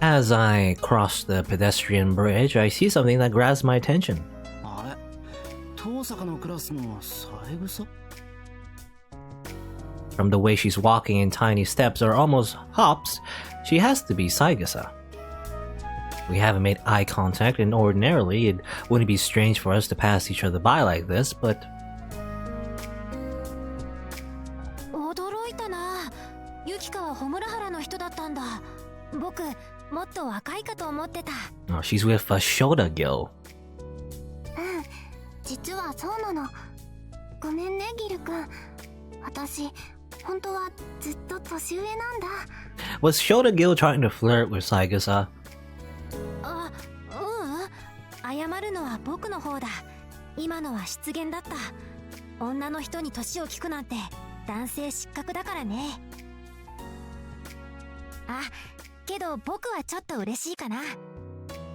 As I cross the pedestrian bridge, I see something that grabs my attention. あれ、遠坂のクラスの三枝? From the way she's walking in tiny steps or almost hops, she has to be Saigasa. We haven't made eye contact, and ordinarily it wouldn't be strange for us to pass each other by like this, but... 驚いたな。ユキカはホムラハラの人だったんだ。僕、もっと若いかと思ってた。Oh, she's with a Shoda Gil. 実はそうなの。ごめんね、ギル君。私、本当はずっと年上なんだ。Was Shoda Gil trying to flirt with Saigasa? 謝るのは僕の方だ。今のは失言だった。女の人に年を聞くなんて男性失格だからね。あ、けど僕はちょっと嬉しいかな。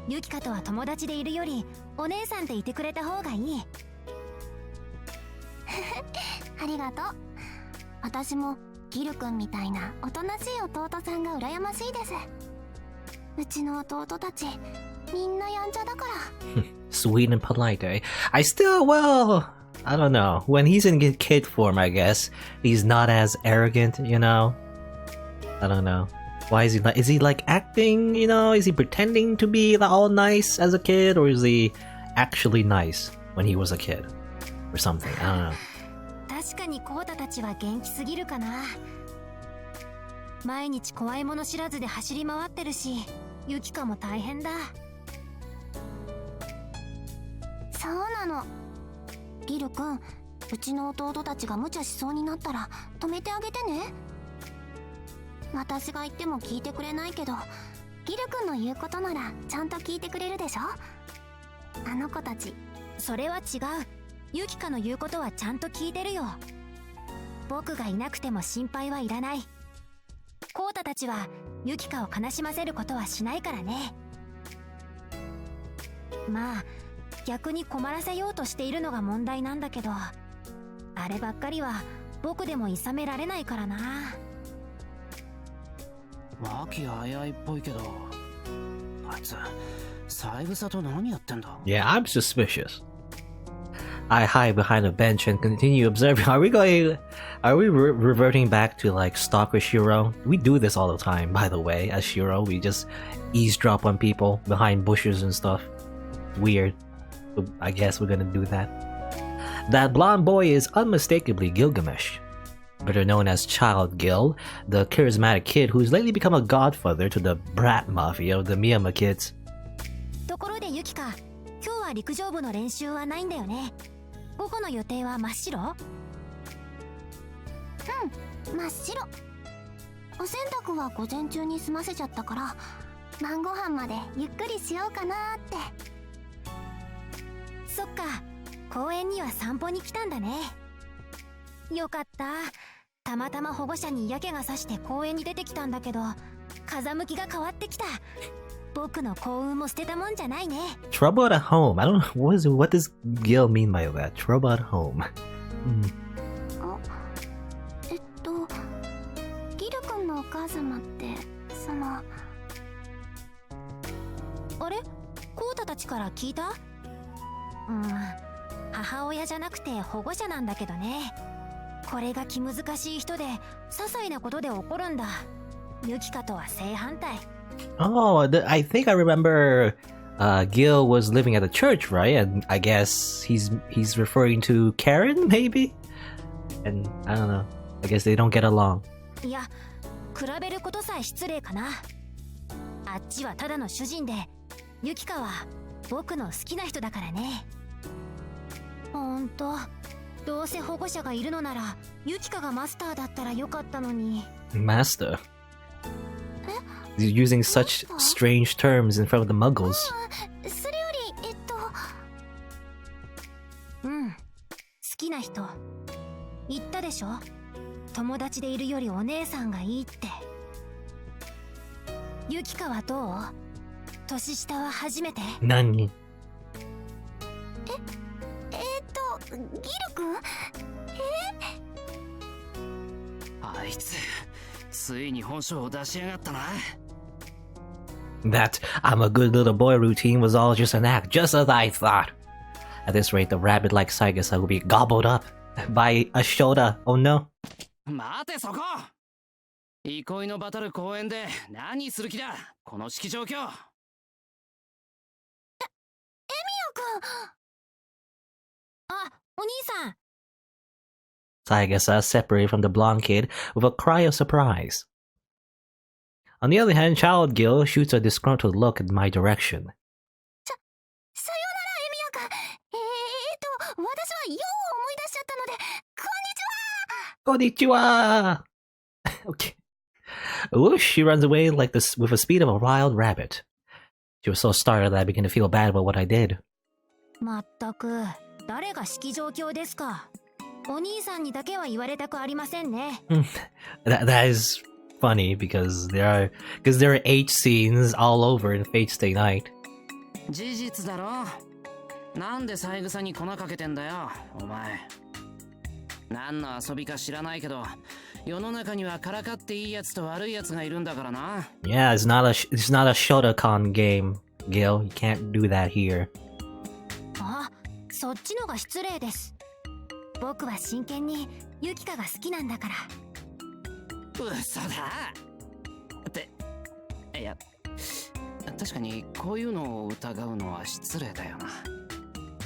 ユキカとは友達でいるよりお姉さんでいてくれた方がいい。ありがとう。私もギル君みたいなおとなしい弟さんが羨ましいです。うちの弟たちみんなやんちゃだから。Sweet and polite, eh? I still, well, I don't know. When he's in kid form, I guess, he's not as arrogant, you know? I don't know. Why is he not? Is he like acting, you know? Is he pretending to be all nice as a kid? Or is he actually nice when he was a kid? Or something, I don't know. 確かにコータたちは元気すぎるかな。毎日怖いもの知らずで走り回ってるし、ユキカも大変だ。そうなの。ギル君、うちの弟たちが無茶しそうになったら止めてあげてね。私が言っても聞いてくれないけど、ギル君の言うことならちゃんと聞いてくれるでしょ。あの子たち。それは違う。ユキカの言うことはちゃんと聞いてるよ。僕がいなくても心配はいらない。コータたちはユキカを悲しませることはしないからね。まあ逆に困らせようとしているのが問題なんだけど、あればっかりは僕でもいさめられないからな。和気あいあいっぽいけど、あいつ三枝と何やってんだ? Yeah, I'm suspicious. I hide behind a bench and continue observing. Are we reverting back to like stalker Shirou? We do this all the time, by the way, as Shirou. We just eavesdrop on people behind bushes and stuff. Weird. But I guess we're gonna do that. That blonde boy is unmistakably Gilgamesh, better known as Child Gil, the charismatic kid who's lately become a godfather to the brat mafia of the Miyama kids. ところでユキカ、今日は陸上部の練習はないんだよね。午後の予定は真っ白？うん、真っ白。お洗濯は午前中に済ませちゃったから、晩ご飯までゆっくりしようかなーって。そっか、公園には散歩に来たんだね。よかった。たまたま保護者に嫌気がさして公園に出てきたんだけど、風向きが変わってきた。僕の幸運も捨てたもんじゃないね。Trouble at home. I don't know what does Gil mean by that? Trouble at home. ギル君のお母様ってその。あれ？コータたちから聞いた？母親じゃなくて保護者なんだけどね。これが気難しい人で、些細なことで怒るんだ。ユキカとは正反対。Oh, I think I remember Gil was living at a church, right? And I guess he's referring to Karen, maybe? And I don't know. I guess they don't get along. いや、比べることさえ失礼かな。あっちはただの主人で、ユキカは僕の好きな人だからね。ほんと、どうせ保護者がいるのなら、ユキカがマスターだったらよかったのに。Master? You're using such strange terms in front of the muggles. それより、好きな人。言ったでしょ？友達でいるよりお姉さんがいいって。ユキカはどう？年下は初めて？何？ギル君？あいつついに本性を出しやがったな。That I'm a good little boy routine was all just an act, just as I thought. At this rate, the rabbit-like Saigasa will be gobbled up by a Shoda. Oh no. 待てそこ。憩いのバトル公園で何する気だこの式状況。エミヤ君。あ、お兄さん。Saigasa separated from the blonde kid with a cry of surprise. On the other hand, Child Gil shoots a disgruntled look in my direction. さよなら、エミヤ君。私はよう思い出しちゃったので、こんにちは。 Konnichiwa! Okay. Whoosh, she runs away like this with the speed of a wild rabbit. She was so startled that I began to feel bad about what I did. まったく、誰が式状況ですか。お兄さんにだけは言われたくありませんね。That is funny because there are H scenes all over in Fate Stay Night. 事実だろ。なんで三枝に粉かけてんだよ、お前。何の遊びか知らないけど、世の中にはからかっていいやつと悪いやつがいるんだからな。Yeah, it's not a Shotokan game, Gil. You can't do that here. あ、そっちのが失礼です。僕は真剣にユキカが好きなんだから。嘘だ。って、いや、確かにこういうのを疑うのは失礼だよな。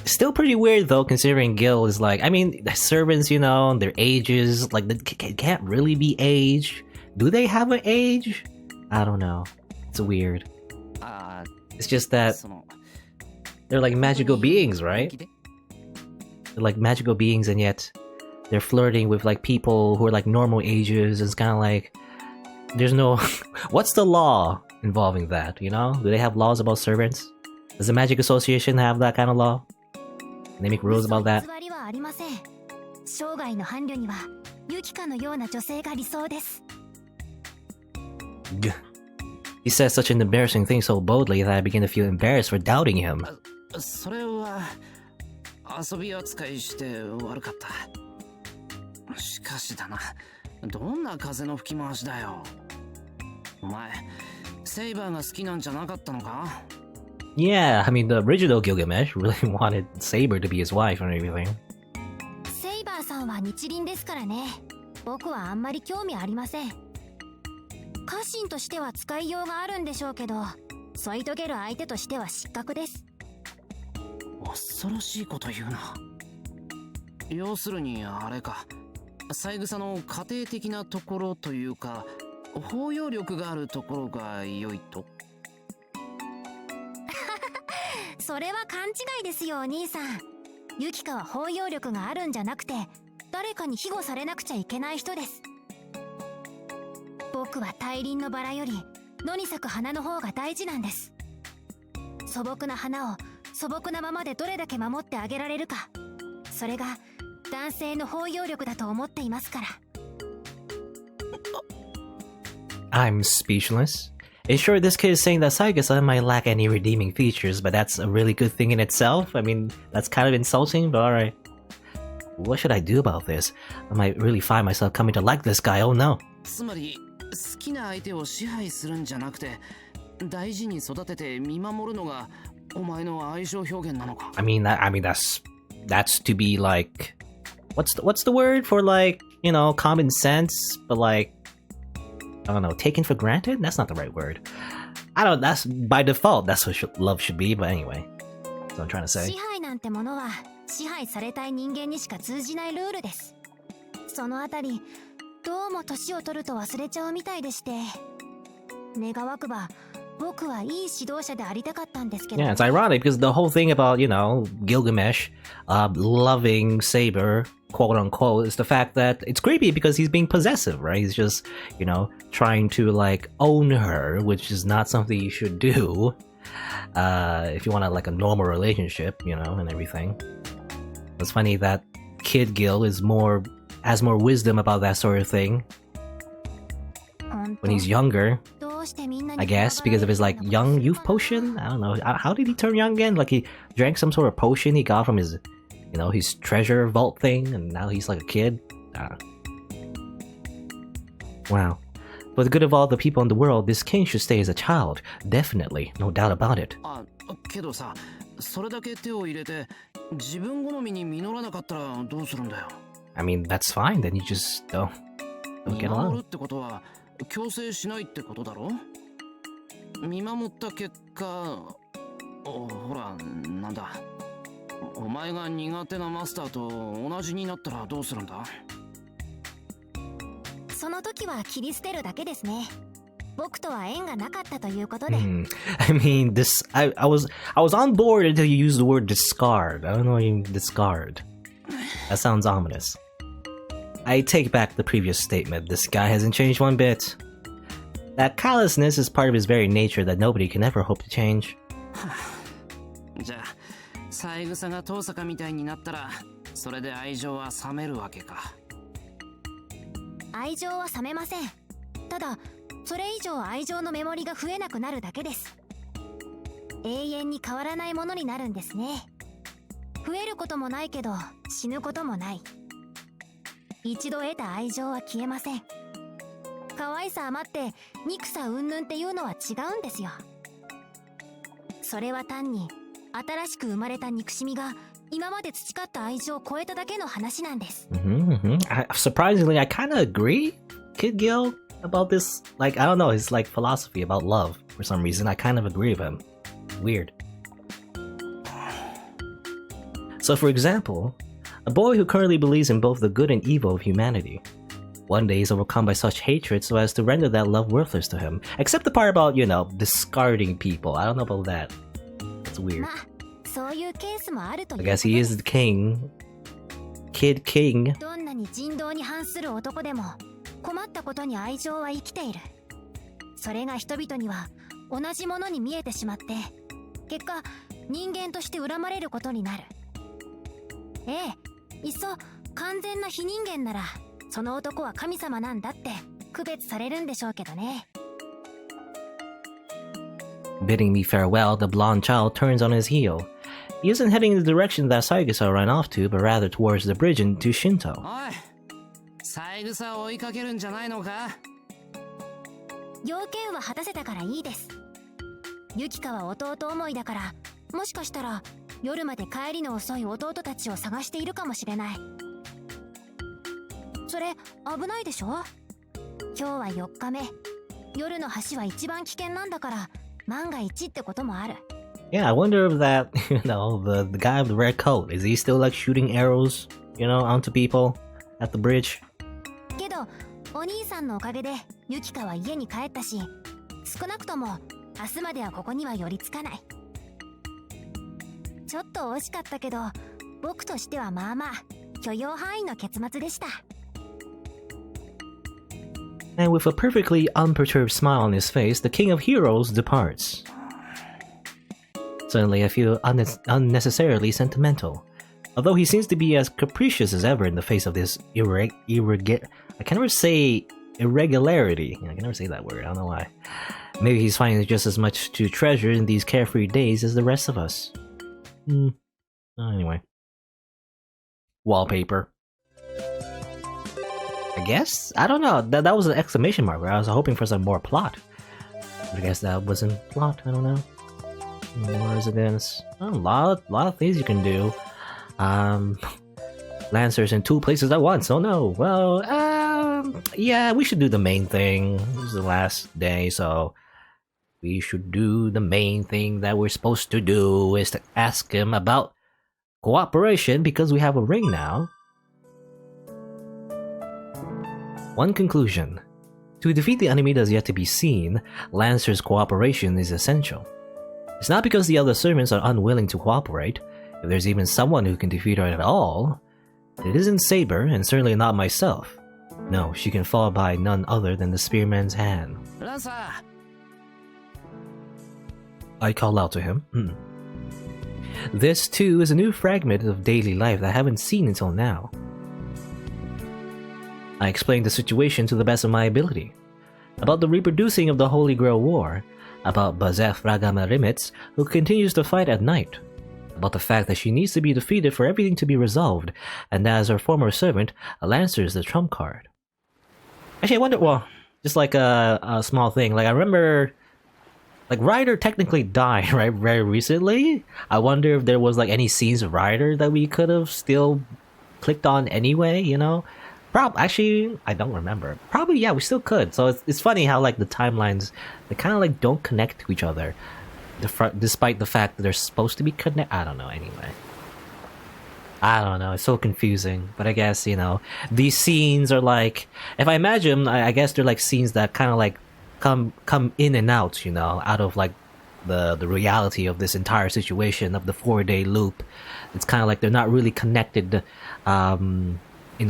Still pretty weird though, considering Gil is like, I mean, the servants, you know, their ages, like, they can't really be aged. Do they have an age? I don't know. It's weird. It's just that they're like magical beings, right? They're like magical beings, and yet they're flirting with like people who are like normal ages. It's kind of like, there's no... What's the law involving that, you know? Do they have laws about servants? Does the Magic Association have that kind of law? They make rules about that? 生涯の伴侶にはユキカのような女性が理想です。He says such an embarrassing thing so boldly that I begin to feel embarrassed for doubting him. それは遊び扱いして悪かった。しかしだな、どんな風の吹き回しだよ。お前、セイバーが好きなんじゃなかったのか？ Yeah, I mean, the original Gilgamesh really wanted Saber to be his wife and everything. セイバーさんは日輪ですからね。僕はあんまり興味ありません。家臣としては使いようがあるんでしょうけど、添い遂げる相手としては失格です。恐ろしいこと言うな。要するにあれか、三枝の家庭的なところというか、包容力があるところが良いと。それは勘違いですよ、お兄さん。ユキカは包容力があるんじゃなくて、誰かに庇護されなくちゃいけない人です。僕は大輪のバラより野に咲く花の方が大事なんです。素朴な花を素朴なままでどれだけ守ってあげられるか、それが男性の包容力だと思っていますから。I'm speechless. And sure, this kid is saying that Saigasa might lack any redeeming features, but that's a really good thing in itself. I mean, that's kind of insulting, but alright. What should I do about this? I might really find myself coming to like this guy, oh no. つまり、好きな相手を支配するんじゃなくて、大事に育てて見守るのがお前の愛情表現なのか。I mean, that's to be like, what's the word for like, you know, common sense, but like, I don't know, taken for granted? That's not the right word. I don't, that's by default, that's what love should be, but anyway. That's what I'm trying to say. 支配なんてものは支配されたい人間にしか通じないルールです。そのあたり、どうも年を取ると忘れちゃうみたいでして。願わくば、僕はいい指導者でありたかったんですけど。Yeah, it's ironic because the whole thing about, you know, Gilgamesh loving Saber, quote unquote, is the fact that it's creepy because he's being possessive, right? He's just, you know, trying to like own her, which is not something you should do if you want like a normal relationship, you know, and everything. It's funny that Kid Gil has more wisdom about that sort of thing when he's younger. I guess because of his like young youth potion. I don't know. How did he turn young again? Like he drank some sort of potion he got from his, you know, his treasure vault thing, and now he's like a kid. Wow. For the good of all the people in the world, this king should stay as a child. Definitely, no doubt about it. けどさ、それだけ手を入れて自分好みに実らなかったらどうするんだよ。I mean, that's fine. Then you just don't get 見守 along. るってことは強制しないってことだろ。見守った結果、ほらなんだ。お前が苦手なマスターと同じになったらどうするんだ。その時は切り捨てるだけですね。僕とは縁がなかったということで。I mean, I was on board until you used the word discard. I don't know what you mean discard. That sounds ominous. I take back the previous statement. This guy hasn't changed one bit. That callousness is part of his very nature that nobody can ever hope to change. じゃあ、三枝が遠坂みたいになったら、それで愛情は冷めるわけか。愛情は冷めません。ただ、それ以上愛情のメモリが増えなくなるだけです。永遠に変わらないものになるんですね。増えることもないけど、死ぬこともない。一度得た愛情は消えません。可愛さ余って憎さ云々っていうのは違うんですよ。それは単に新しく生まれた憎しみが今まで培った愛情を超えただけの話なんです。Surprisingly, I kind of agree, Kid Gil, about this. Like, I don't know, his like philosophy about love. For some reason, I kind of agree with him. Weird. So, for example, a boy who currently believes in both the good and evil of humanity. One day is overcome by such hatred so as to render that love worthless to him. Except the part about, you know, discarding people. I don't know about that. It's weird. I guess he is the king. Kid King. どんなに人道に反する男でも困ったことに愛情は生きている。それが人々には同じものに見えてしまって、結果人間として恨まれることになる。ええ、いっそ完全な非人間ならその男は神様なんだって区別されるんでしょうけどね。Bidding me farewell, the blonde child turns on his heel. He isn't heading in the direction that Saigasa ran off to, but rather towards the bridge into Shinto. おい、三枝を追いかけるんじゃないのか。要件は果たせたからいいです。ユキカは弟思いだから、もしかしたら夜まで帰りの遅い弟たちを探しているかもしれない。それ危ないでしょ。今日は4日目。夜の橋は一番危険なんだから、万が一ってこともある。Yeah, I wonder if that, you know, the guy with the red coat, is he still like shooting arrows, you know, onto people at the bridge? けど、お兄さんのおかげでユキカは家に帰ったし、少なくとも明日まではここには寄りつかない。ちょっと惜しかったけど、僕としてはまあまあ許容範囲の結末でした。And with a perfectly unperturbed smile on his face, the King of Heroes departs. Suddenly, I feel unnecessarily sentimental. Although he seems to be as capricious as ever in the face of this I can never say irregularity. I can never say that word, I don't know why. Maybe he's finding just as much to treasure in these carefree days as the rest of us. Anyway. Wallpaper. I guess? I don't know. That was an exclamation mark where I was hoping for some more plot. But I guess that wasn't plot, I don't know. More residence. A lot of things you can do. Lancers in 2 places at once. Oh no. Well, yeah, we should do the main thing. This is the last day, so we should do the main thing that we're supposed to do, is to ask him about cooperation because we have a ring now. One conclusion. To defeat the enemy that is yet to be seen, Lancer's cooperation is essential. It's not because the other servants are unwilling to cooperate. If there's even someone who can defeat her at all, it isn't Saber, and certainly not myself. No, she can fall by none other than the spearman's hand. I call out to him. This, too, is a new fragment of daily life that I haven't seen until now. I explained the situation to the best of my ability. About the reproducing of the Holy Grail War, about Bazett Fraga McRemitz, who continues to fight at night, about the fact that she needs to be defeated for everything to be resolved, and that as her former servant, a Lancer is the trump card. Actually, I wonder, well, just like a small thing. Like I remember, like Ryder technically died right very recently. I wonder if there was like any scenes of Ryder that we could have still clicked on anyway. You know, actually I don't remember. Probably yeah, we still could. So it's funny how like the timelines they kind of like don't connect to each other, despite the fact that they're supposed to be connected. I don't know. Anyway. I don't know, it's so confusing, but I guess, you know, these scenes are like, if I imagine, I guess they're like scenes that kind of like come in and out, you know, out of like the reality of this entire situation of the 4-day loop. It's kind of like they're not really connected in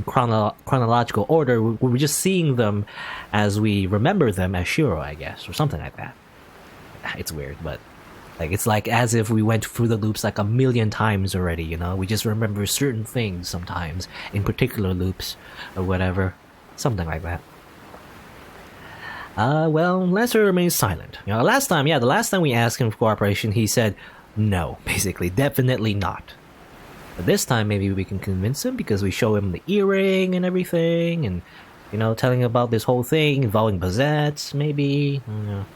chronological order. We're just seeing them as we remember them as Shirou, I guess, or something like that. It's weird, but like it's like as if we went through the loops like a million times already, you know? We just remember certain things sometimes in particular loops or whatever. Something like that. Well, Lancer remains silent. You know, the last time we asked him for cooperation, he said no, basically, definitely not. But this time maybe we can convince him because we show him the earring and everything and, you know, telling him about this whole thing involving Bazett, maybe, I don't know.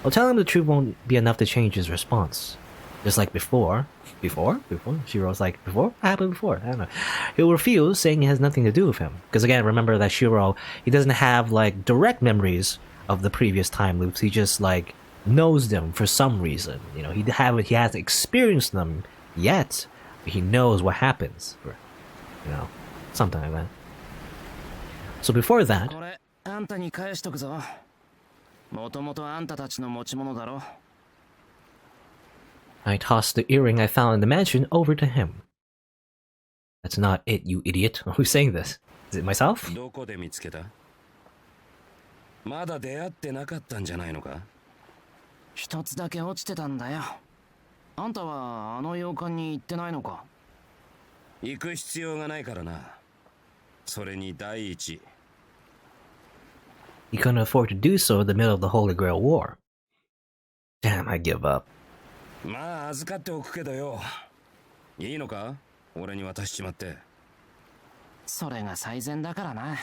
Well, telling him the truth won't be enough to change his response. Just like before. Before? Shirou's like, before? What happened before? I don't know. He'll refuse, saying it has nothing to do with him. Because again, remember that Shirou, he doesn't have, like, direct memories of the previous time loops. He just, like, knows them for some reason. You know, he hasn't experienced them yet, but he knows what happens. For, you know, something like that. So before that... I tossed the earring I found in the mansion over to him. That's not it, you idiot. Who's saying this? Is it myself? どこで見つけた? まだ出会ってなかったんじゃないのか? 一つだけ落ちてたんだよ。あんたはあの洋館に行ってないのか? 行く必要がないからな。それに第一。 He couldn't afford to do so in the middle of the Holy Grail War. Damn, I give up. まあ預かっておくけどよ。いいのか? 俺に渡しちまって。それが最善だからな。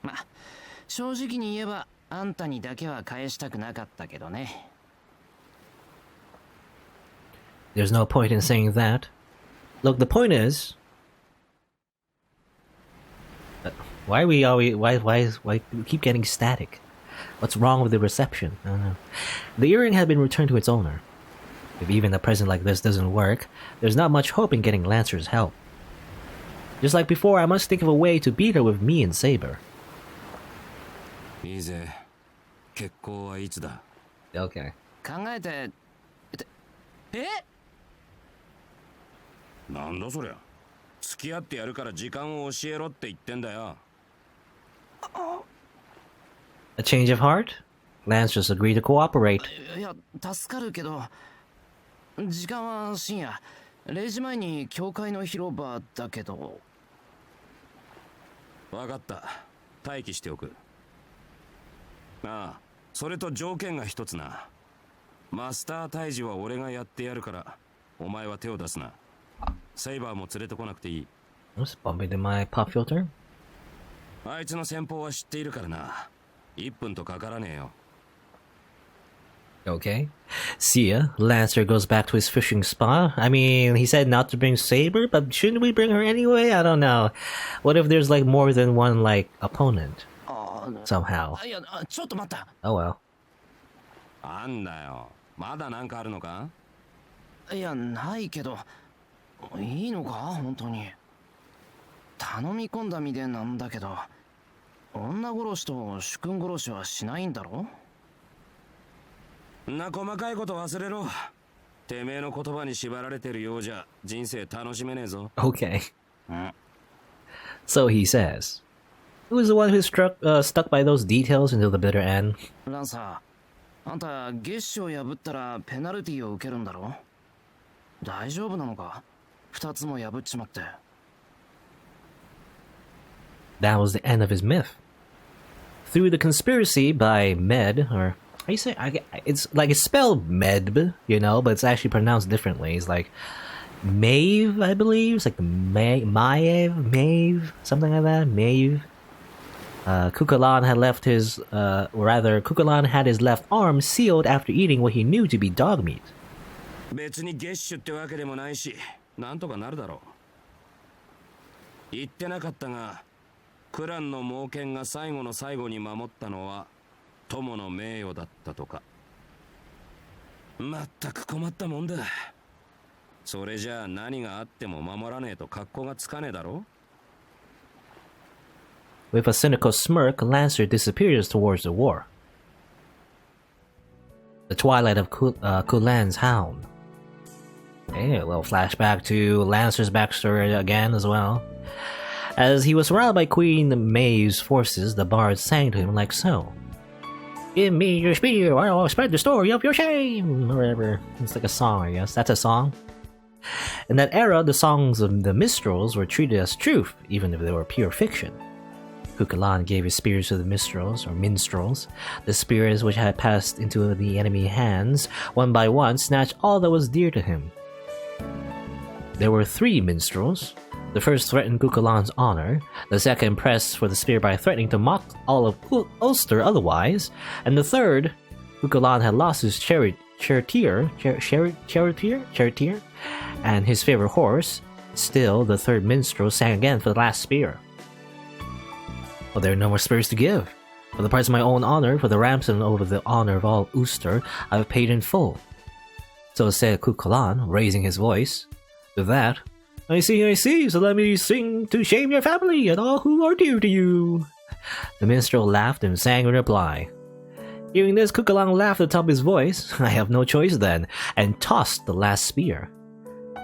ま、正直に言えばあんたにだけは返したくなかったけどね。There's no point in saying that. Look, the point is... Why we keep getting static? What's wrong with the reception? I don't know. The earring had been returned to its owner. If even a present like this doesn't work, there's not much hope in getting Lancer's help. Just like before, I must think of a way to beat her with me and Saber. いいぜ。決行はいつだ? Okay. 考えて。え？なんだそりゃ。付き合ってやるから時間を教えろって言ってんだよ。A change of heart? Lance just agreed to cooperate. いや、助かるけど、時間は深夜。0時前に教会の広場だけど。わかった。待機しておく。ああ、それと条件が一つな。マスター退治は俺がやってやるから、お前は手を出すな。セイバーも連れてこなくていい。What's bumping in my pop filter? あいつの戦法は知っているからな。1分とかからねえよ。Okay. See ya. Lancer goes back to his fishing spot. I mean, he said not to bring Saber, but shouldn't we bring her anyway? I don't know. What if there's like more than one like opponent? Somehow. いや、ちょっと待った。Oh well. あんだよ。まだなんかあるのか? いや、ないけど。いいのか本当に。頼み込んだ身でなんだけど、女殺しと主君殺しはしないんだろ? んな細かいこと忘れろ。てめえの言葉に縛られてるようじゃ人生楽しめねえぞ。Okay. So he says. Who is the one who stuck by those details until the bitter end? ランサー、あんた月賞破ったらペナルティを受けるんだろ? 大丈夫なのか? 2つも破っちまって。That was the end of his myth. Through the conspiracy by Med, or how you say? It's like it's spelled Med, you know, but it's actually pronounced differently. It's like Maeve, I believe. It's like Maeve, something like that. Maeve. Kukulan had left his, or rather, Kukulan had his left arm sealed after eating what he knew to be dog meat. 別に月種ってわけでもないし、なんとかなるだろう。言ってなかったが、クランの猛犬が最後の最後に守ったのは友の名誉だったとか。まったく困ったもんだ。それじゃあ何があっても守らねえと格好がつかねえだろ。With a cynical smirk, Lancer disappears towards the war. The twilight of Kulan's hound. Okay, a little flashback to Lancer's backstory again as well. As he was surrounded by Queen May's forces, the bard sang to him like so. Give me your spear, I'll spread the story of your shame! Or whatever. It's like a song, I guess. That's a song. In that era, the songs of the minstrels were treated as truth, even if they were pure fiction. Kukulan gave his spears to the minstrels, the spears which had passed into the enemy hands, one by one snatched all that was dear to him. There were 3 minstrels. The first threatened Kukulan's honor, the second pressed for the spear by threatening to mock all of Ulster otherwise, and the third, Kukulan had lost his charioteer, and his favorite horse. Still, the third minstrel sang again for the last spear. Well, there are no more spears to give. For the price of my own honor, for the ransom over the honor of all Ulster, I have paid in full. So said Kukulan, raising his voice. With that, I see, so let me sing to shame your family and all who are dear to you. The minstrel laughed and sang in reply. Hearing this, Kukulan laughed at the top of his voice. I have no choice then, and tossed the last spear.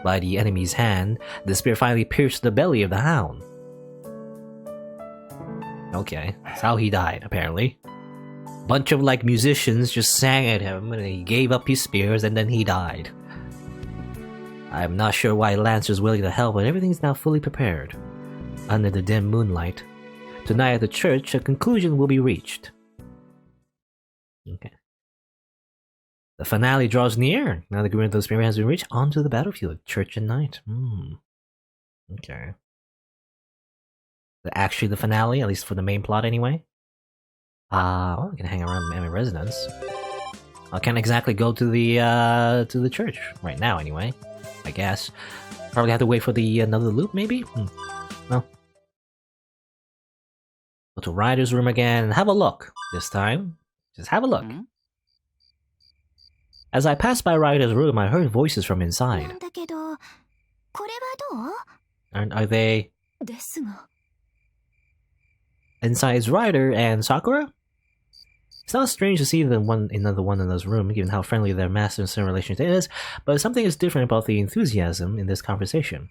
By the enemy's hand, the spear finally pierced the belly of the hound. Okay, that's how he died, apparently. Bunch of, musicians just sang at him, and he gave up his spears, and then he died. I'm not sure why Lancer's willing to help, but everything's now fully prepared. Under the dim moonlight, tonight at the church, a conclusion will be reached. Okay. The finale draws near. Now the agreement of the spirit has been reached. Onto the battlefield. Church and night. Okay. Actually the finale, at least for the main plot anyway. Well, I can hang around my residence. I can't exactly go to the church right now anyway. I guess. Probably have to wait for the another loop maybe? No. Go to Ryder's room again and have a look this time. Just have a look. As I passed by Ryder's room, I heard voices from inside. Are they... Inside is Ryder and Sakura? It's not strange to see another one in this room, given how friendly their master and son relationship is, but something is different about the enthusiasm in this conversation.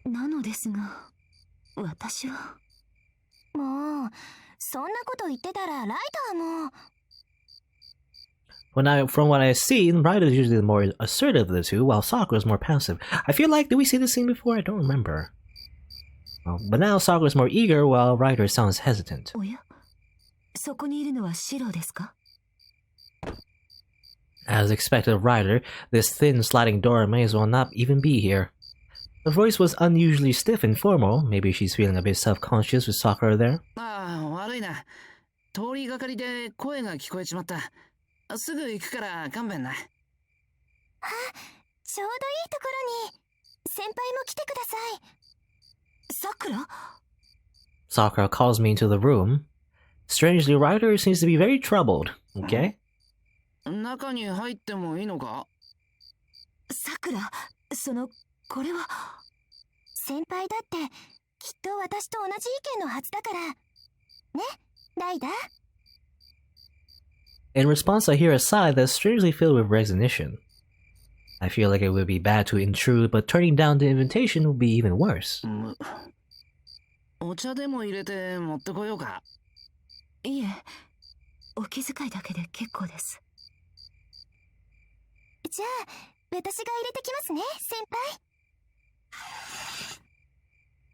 From what I've seen, Ryder is usually the more assertive of the two, while Sakura is more passive. I feel like, did we see this scene before? I don't remember. Well, but now Sakura is more eager, while Ryder sounds hesitant. As expected of Ryder, this thin sliding door may as well not even be here. The voice was unusually stiff and formal. Maybe she's feeling a bit self-conscious with Sakura there. Sakura calls me into the room. Strangely, Ryder seems to be very troubled. Okay? In response, I hear a sigh that's strangely filled with resignation. I feel like it would be bad to intrude, but turning down the invitation would be even worse.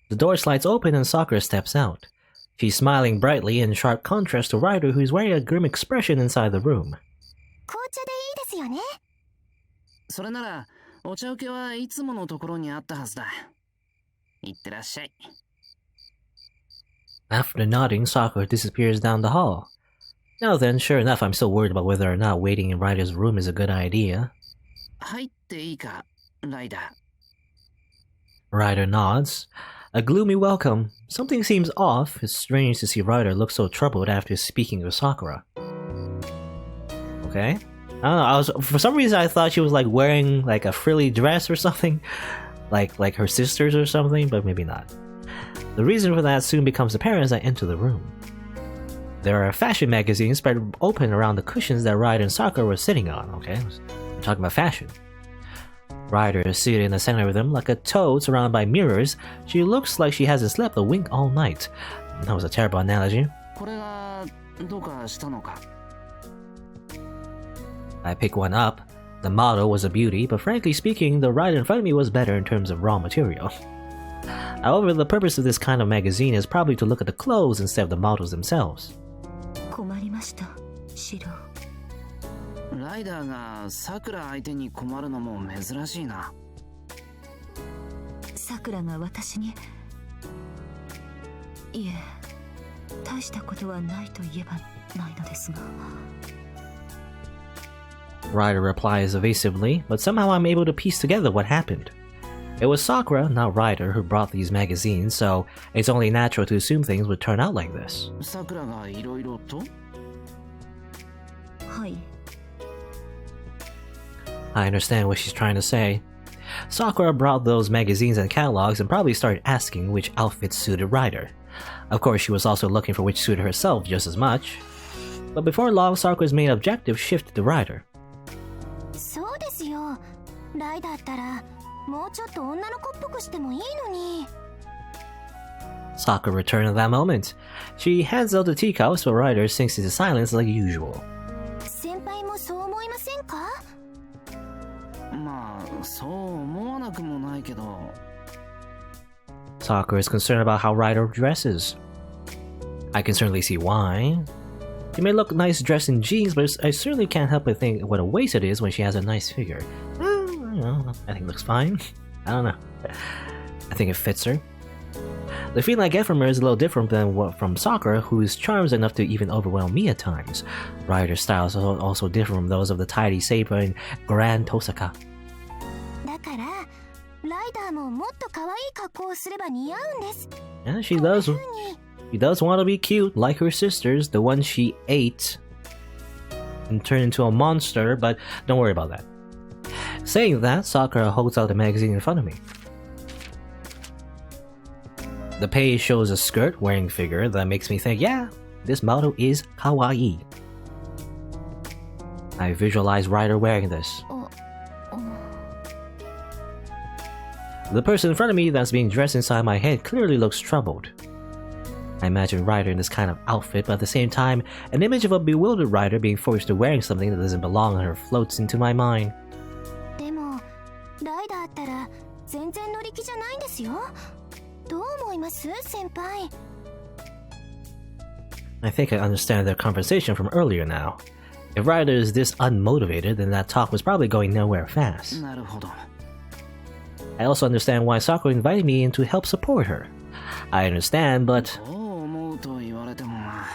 The door slides open and Sakura steps out. She's smiling brightly in sharp contrast to Ryder, who's wearing a grim expression inside the room. After nodding, Sakura disappears down the hall. Now then, sure enough, I'm still worried about whether or not waiting in Ryder's room is a good idea. 入っていいか、ライダー。 Ryder nods. A gloomy welcome. Something seems off. It's strange to see Ryder look so troubled after speaking with Sakura. Okay. I don't know, for some reason I thought she was like wearing like a frilly dress or something. Like her sisters or something, but maybe not. The reason for that soon becomes apparent as I enter the room. There are fashion magazines spread open around the cushions that Ryder and Sakura were sitting on, okay? We're talking about fashion. Ryder is seated in the center of them like a toad surrounded by mirrors. She looks like she hasn't slept a wink all night. That was a terrible analogy. これがどうかしたのか。 I pick one up. The model was a beauty, but frankly speaking, the ride in front of me was better in terms of raw material. However, the purpose of this kind of magazine is probably to look at the clothes instead of the models themselves. 困りましたシロライダーがサクラ相手に困るのも珍しいな。さくらが私にいえ大したことはないと言えばないのですが Ryder replies evasively, but somehow I'm able to piece together what happened. It was Sakura, not Ryder, who brought these magazines, so it's only natural to assume things would turn out like this. サクラがいろいろと？はい I understand what she's trying to say. Sakura brought those magazines and catalogs and probably started asking which outfits suited Ryder. Of course, she was also looking for which suited herself just as much. But before long, Sakura's main objective shifted to Ryder. そうですよライダーったらもうちょっと女の子っぽくしてもいいのに Sakura returned at that moment. She hands out the teacups, but Ryder sinks into silence like usual. 先輩もそう思いませんか まあそう思わなくもないけど。 Sakura is concerned about how Ryder dresses. I can certainly see why. She may look nice dressed in jeans, but I certainly can't help but think what a waist it is when she has a nice figure. I think it looks fine. I don't know. I think it fits her. The feeling I get from her is a little different than what from Sakura, whose charms enough to even overwhelm me at times. Ryder's style is also different from those of the tidy Saber and grand Tohsaka. だからライダーももっと可愛い格好をすれば似合うんです Yeah, she does want to be cute, like her sisters, the one she ate and turned into a monster, but don't worry about that. Saying that, Sakura holds out the magazine in front of me. The page shows a skirt wearing figure that makes me think, yeah, this model is kawaii. I visualize Ryder wearing this. The person in front of me that's being dressed inside my head clearly looks troubled. I imagine Ryder in this kind of outfit, but at the same time, an image of a bewildered Ryder being forced to wearing something that doesn't belong on her floats into my mind. でもライダーったら全然乗り気じゃないんですよどう思います先輩 I think I understand their conversation from earlier now. If Ryder is this unmotivated, then that talk was probably going nowhere fast. なるほど。 I also understand why Sakura invited me in to help support her. I understand, but... どう思うと言われてもな。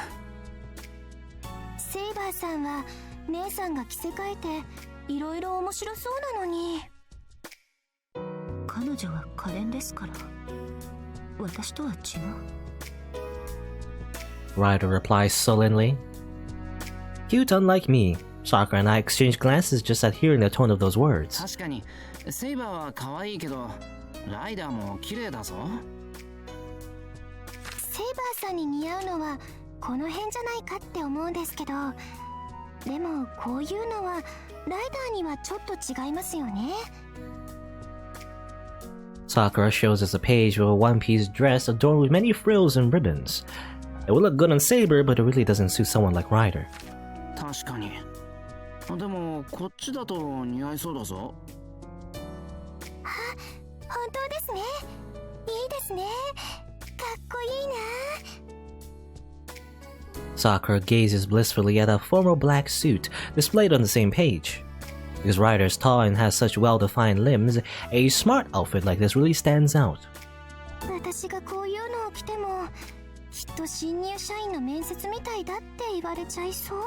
セイバーさんは姉さんが着せ替えていろいろ面白そうなのに彼女は可憐ですから私とは違う Ryder replies sullenly. Cute unlike me. Sakura and I exchange glances just at hearing the tone of those words. 確かにセイバーは可愛いけどライダーも綺麗だぞ。セイバーさんに似合うのはこの辺じゃないかって思うんですけどでもこういうのはライダーにはちょっと違いますよね Sakura shows us a page of a one-piece dress adorned with many frills and ribbons. It would look good on Saber, but it really doesn't suit someone like Ryder. 確かに。でもこっちだと似合いそうだぞ。本当ですねいいですねかっこいいな Sakura gazes blissfully at a formal black suit displayed on the same page. Because Ryder is tall and has such well-defined limbs, a smart outfit like this really stands out. 私がこういうのを着ても一っと新入社員の面接みたいだって言われちゃいそう。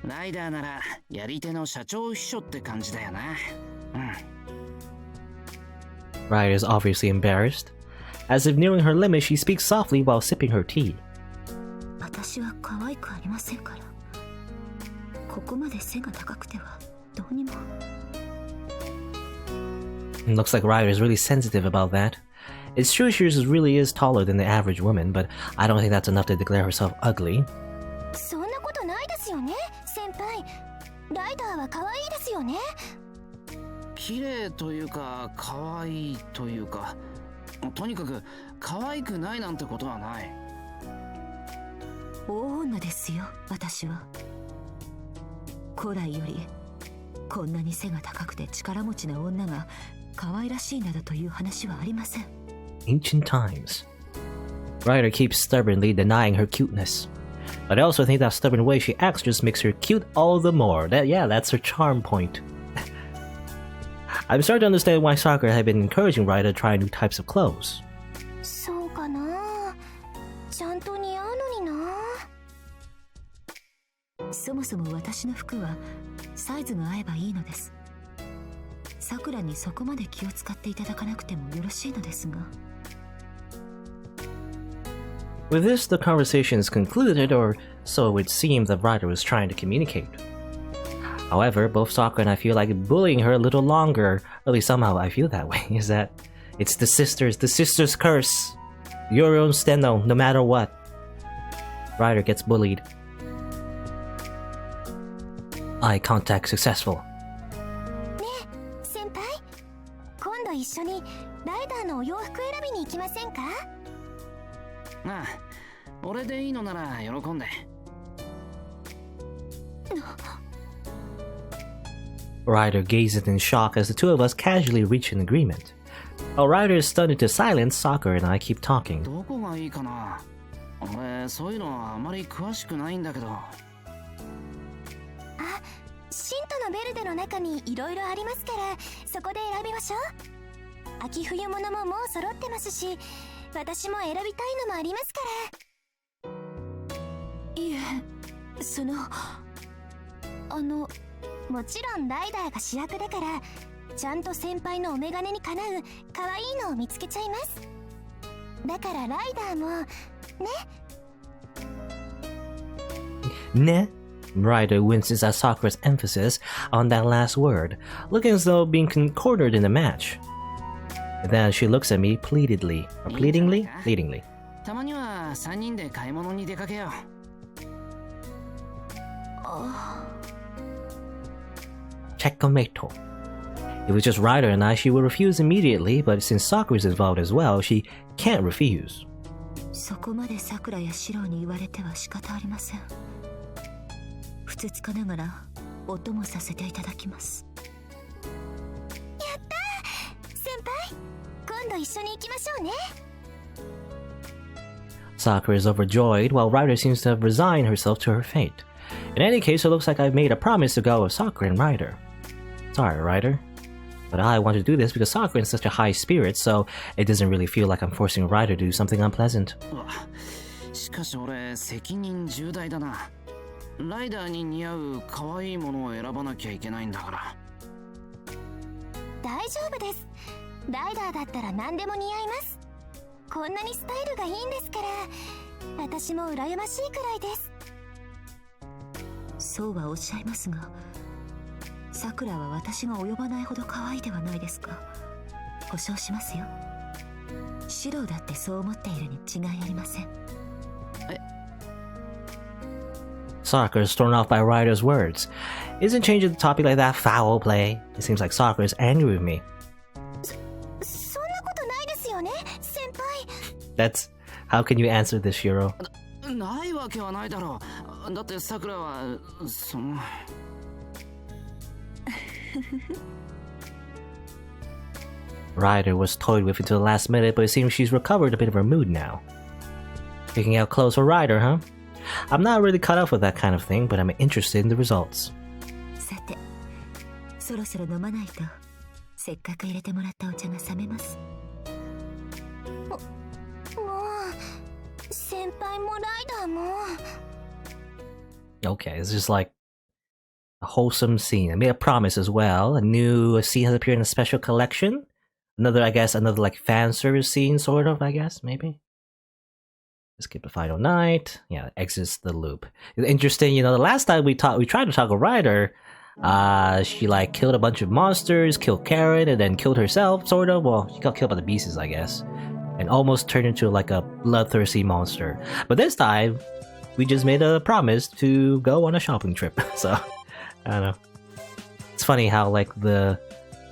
ライダーならやり手の社長秘書って感じだよな。うん。 Ryder is obviously embarrassed. As if nearing her limit, she speaks softly while sipping her tea. 私は可愛くありませんから。ここまで背が高くてはどうにも。It looks like Ryder is really sensitive about that. It's true she really is taller than the average woman, but I don't think that's enough to declare herself ugly. そんなことないですよね、先輩。ライダーは可愛いですよね。綺麗というか可愛いというか、とにかく可愛くないなんてことはない。大女ですよ、私は。古来よりこんなに背が高くて力持ちな女が可愛らしいなどという話はありません。Ancient times. Ryder keeps stubbornly denying her cuteness. But I also think that stubborn way she acts just makes her cute all the more. That's her charm point. I'm starting to understand why Sakura had been encouraging Ryder to try new types of clothes. そうかな。ちゃんと似合うのにな。そもそも私の服はサイズが合えばいいのです。さくらにそこまで気を使っていただかなくてもよろしいのですが。With this, the conversation is concluded, or so it would seem that Ryder was trying to communicate. However, both Sakura and I feel like bullying her a little longer, or at least somehow I feel that way, is that it's the sister's curse. Your own steno, no matter what. Ryder gets bullied. Eye contact successful. 先輩、今度一緒にライダーのお洋服選びに行きませんか？ああ、俺でいいのなら喜んで。Ryder gazes in shock as the two of us casually reach an agreement. While Ryder is stunned into silence, Sakura and I keep talking. どこがいいかな。俺そういうのはあまり詳しくないんだけど。シントのベルデの中にいろいろありますから、そこで選びましょう。秋冬物ももう揃ってますし、私も選びたいのもありますから。いえ、もちろんライダーが主役だから、ちゃんと先輩のお眼鏡にかなう可愛いのを見つけちゃいます。だからライダーもね。Ryder winces at Sakura's emphasis on that last word, looking as though being cornered in the match. Then she looks at me pleadingly. たまには3人で買い物に出かけよう。Checkmate. If it was just Ryder and I, she would refuse immediately, but since Sakura is involved as well, she can't refuse. そこまで桜やシロに言われては仕方ありません。ふつつかながらお供させていただきます。やったー！先輩、今度一緒に行きましょうね。Sakura is overjoyed, while Ryder seems to have resigned herself to her fate. In any case, it looks like I've made a promise to go with Sakura and Ryder. Sorry, Ryder. But I want to do this because Sakura is such a high spirit, so it doesn't really feel like I'm forcing Ryder to do something unpleasant. しかし俺責任重大だな。ライダーに似合う可愛いものを選ばなきゃいけないんだから。大丈夫です。ライダーだったら何でも似合います。こんなにスタイルがいいんですから、私も羨ましいくらいです。そうはおっしゃいますが、さくらは私が及ばないほど可愛いではないですか。保証しますよ。シロだってそう思っているに違いありません。Sakura is thrown off by Ryder's words. Isn't changing the topic like that foul play? It seems like Sakura is angry with me. そんなことないですよね、先輩。That's... How can you answer this, Shiro? ないわけはないだろう。だってさくらはその。Ryder was toyed with until the last minute, but it seems she's recovered a bit of her mood now. Picking out clothes for Ryder, huh? I'm not really cut off with that kind of thing, but I'm interested in the results. さて、そろそろ飲まないと、せっかく入れてもらったお茶が冷めます。もう、先輩もライダーも Okay, it's just like a wholesome scene. I made a promise as well. A new scene has appeared in a special collection. Another, I guess, another like fan service scene, sort of, I guess, maybe. Skip the final night. Yeah, exits the loop. It's interesting, you know, the last time we tried to talk a rider, she like killed a bunch of monsters, killed Karen, and then killed herself, sort of. Well, she got killed by the beasts, I guess. And almost turned into like a bloodthirsty monster. But this time, we just made a promise to go on a shopping trip. So, I don't know. It's funny how like the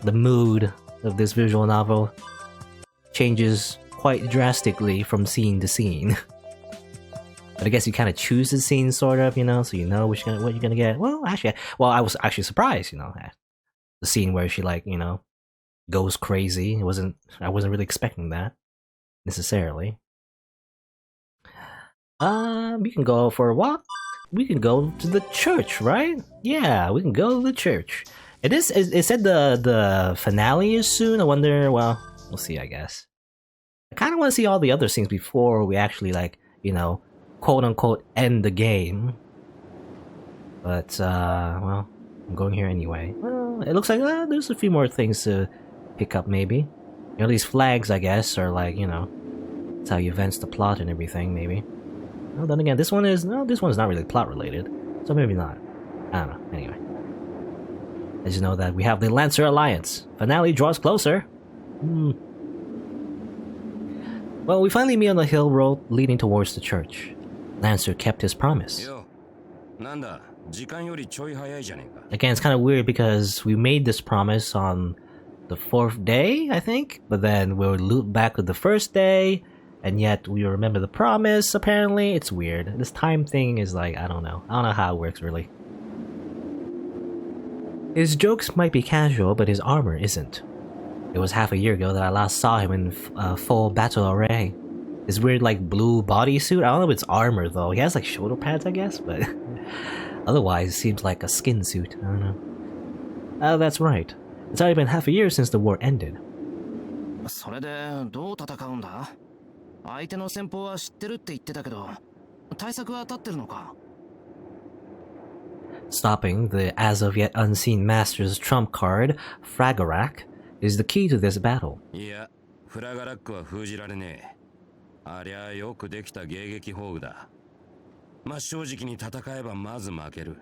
mood of this visual novel changes quite drastically from scene to scene. But I guess you kind of choose the scene, sort of, you know, so you know what you're gonna get. Well, actually, I was actually surprised, you know, at the scene where she like, you know, goes crazy. I wasn't really expecting that necessarily. We can go for a walk. We can go to the church, right? Yeah, we can go to the church. It said the finale is soon. I wonder. Well, we'll see, I guess. I kind of want to see all the other scenes before we actually, like, you know, quote unquote end the game. But well, I'm going here anyway. Well, it looks like there's a few more things to pick up, maybe. You know, these flags, I guess, are like, you know, that's how you advance the plot and everything, maybe. Well, then again, this one is not really plot related, so maybe not. I don't know. Anyway, I just know that we have the Lancer Alliance. Finale draws closer. Well, we finally meet on the hill road leading towards the church. Lancer kept his promise. Again, it's kind of weird because we made this promise on the 4th day, I think, but then we'll loop back to the 1st day, and yet we remember the promise, apparently. It's weird. This time thing is like, I don't know how it works, really. His jokes might be casual, but his armor isn't. It was half a year ago that I last saw him in full battle array. His weird, like, blue bodysuit, I don't know if it's armor, though. He has, like, shoulder pads, I guess, but otherwise it seems like a skin suit. I don't know. Oh, that's right. It's already been half a year since the war ended. それでどう戦うんだ? 相手の戦法は知ってるって言ってたけど、対策は立ってるのか? Stopping the as of yet unseen master's trump card, Fragarak, is the key to this battle. いや、フラガラックは封じられねえ。ありゃよくできた迎撃砲だ。まあ正直に戦えばまず負ける。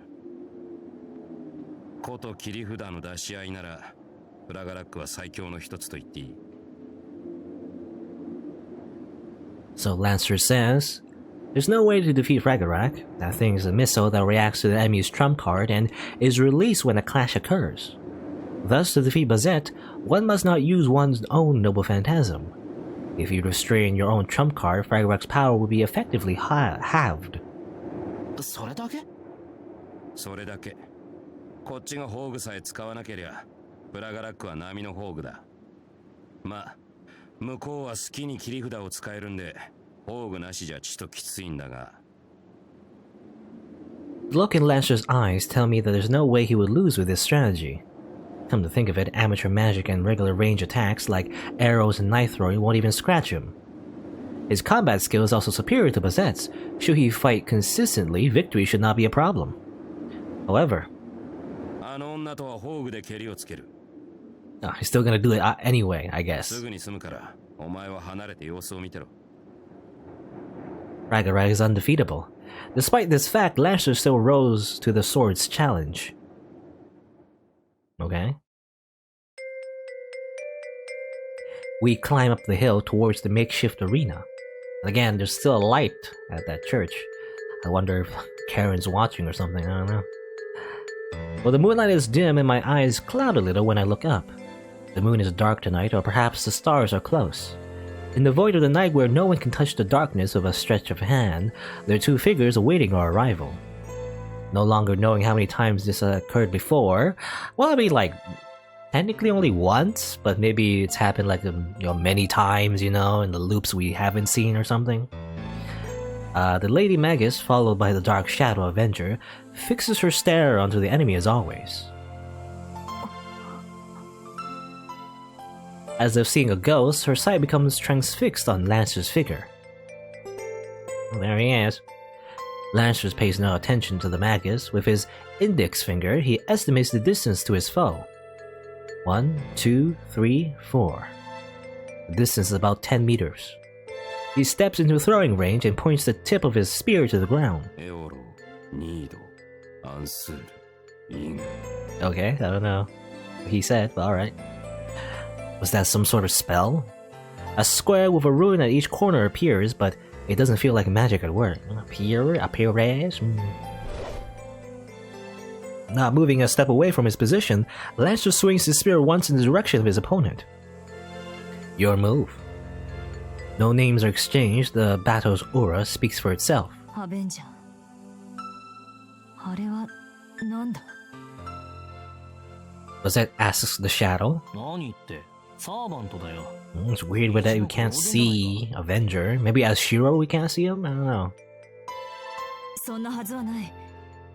こと切り札の出し合いなら、フラガラックは最強の一つと言っていい。So Lancer says, there's no way to defeat Fragarak. That thing is a missile that reacts to the enemy's trump card and is released when a clash occurs. Thus, to defeat Bazett, one must not use one's own noble phantasm. If you restrain your own trump card, Fragarak's power will be effectively halved. それだけ? それだけ。こっちが宝具さえ使わなけりゃ、フラガラックは波の宝具だ。まあ、向こうは好きに切り札を使えるんで、宝具なしじゃちときついんだが。The look in Lancer's eyes tell me that there's no way he would lose with this strategy. Come to think of it, amateur magic and regular range attacks like arrows and knife throwing won't even scratch him. His combat skill is also superior to Bazett's. Should he fight consistently, victory should not be a problem. However, he's still gonna do it anyway, I guess. Fragarak is undefeatable. Despite this fact, Lancer still rose to the sword's challenge. Okay. We climb up the hill towards the makeshift arena. Again, there's still a light at that church. I wonder if Karen's watching or something, I don't know. Well, the moonlight is dim and my eyes cloud a little when I look up. The moon is dark tonight, or perhaps the stars are close. In the void of the night where no one can touch the darkness of a stretch of hand, there are two figures awaiting our arrival. No longer knowing how many times this occurred before. Well, I mean, like, technically only once, but maybe it's happened like, many times, in the loops we haven't seen or something. The Lady Magus, followed by the Dark Shadow Avenger, fixes her stare onto the enemy as always. As if seeing a ghost, her sight becomes transfixed on Lancer's figure. There he is. Lancers pays no attention to the magus. With his index finger, he estimates the distance to his foe. 1, 2, 3, 4. The distance is about 10 meters. He steps into throwing range and points the tip of his spear to the ground. Okay, I don't know what he said, but alright. Was that some sort of spell? A square with a rune at each corner appears, but it doesn't feel like magic at work. Appears? Not moving a step away from his position, Lancer swings his spear once in the direction of his opponent. Your move. No names are exchanged, the battle's aura speaks for itself. Avenger. あれはなんだ? Bazett asks the shadow. 何ってサーバントだよ。 It's weird that we can't see Avenger. Maybe as Shirou we can't see him? I don't know. そんなはずはない。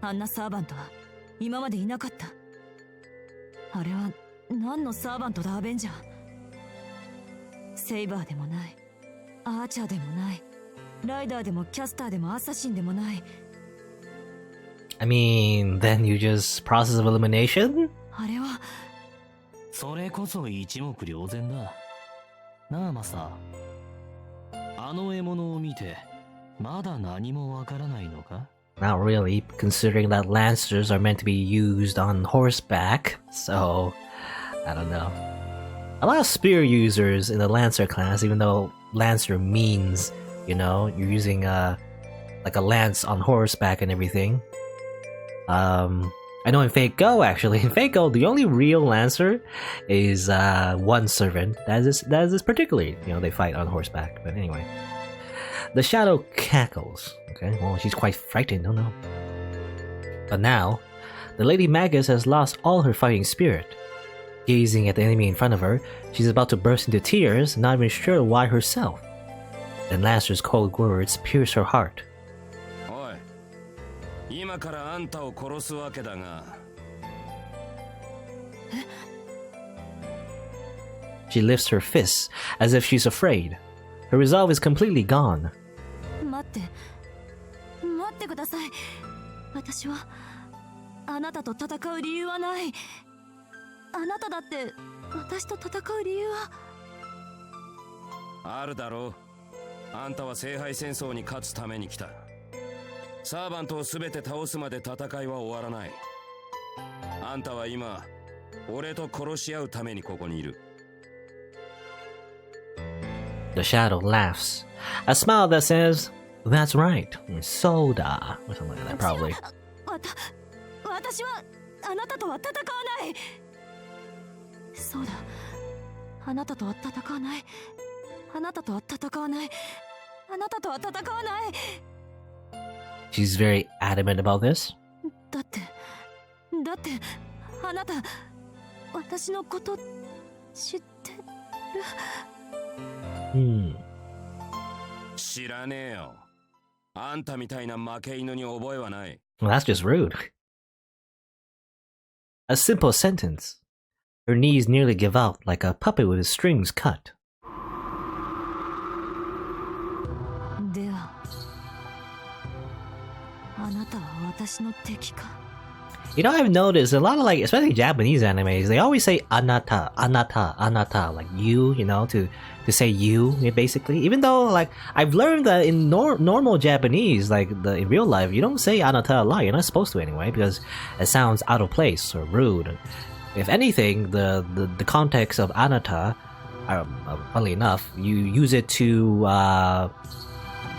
あんなサーバントは今までいなかった。あれは何のサーバントだ、アベンジャー。セイバーでもない。アーチャーでもない。ライダーでもキャスターでもアサシンでもない。 I mean, then you just process of elimination? あれはそれこそ一目瞭然だ。なあマスター。あの獲物を見てまだ何もわからないのか? Not really, considering that lancers are meant to be used on horseback, so I don't know. A lot of spear users in the lancer class, even though lancer means, you know, you're using like a lance on horseback and everything. I know in Fate Go, actually, in Fate Go, the only real lancer is one servant. That is particularly, you know, they fight on horseback. But anyway, the shadow cackles. Okay, well, she's quite frightened. Oh no. But now, the Lady Magus has lost all her fighting spirit. Gazing at the enemy in front of her, she's about to burst into tears, not even sure why herself. Then Lancer's cold words pierce her heart. 今からあんたを殺すわけだが。She lifts her fists as if she's afraid. Her resolve is completely gone. 待ってください。私はあなたと戦う理由はない。あなただって私と戦う理由はあるだろう。あんたは聖杯戦争に勝つために来た。サーバントをすべて倒すまで戦いは終わらない。あんたは今、俺と殺し合うためにここにいる。The shadow laughs. A smile that says, "That's right, soda," or something like that, probably. 私はあなたとは戦わない。そうだ。あなたとは戦わない。あなたとは戦わない。あなたとは戦わない。 She's very adamant about this. だってあなた私のこと知ってる？知らねえよ。あんたみたいな負け犬に覚えはない。 Well, that's just rude. A simple sentence. Her knees nearly give out like a puppet with his strings cut. ではあなたは私の敵か? You know, I've noticed a lot of, like, especially Japanese animes, they always say anata, anata, anata, like you know, to say you, basically. Even though, like, I've learned that in normal Japanese, like, in real life, you don't say anata a lot. You're not supposed to anyway, because it sounds out of place or rude. If anything, the context of anata, funnily enough, you use it to,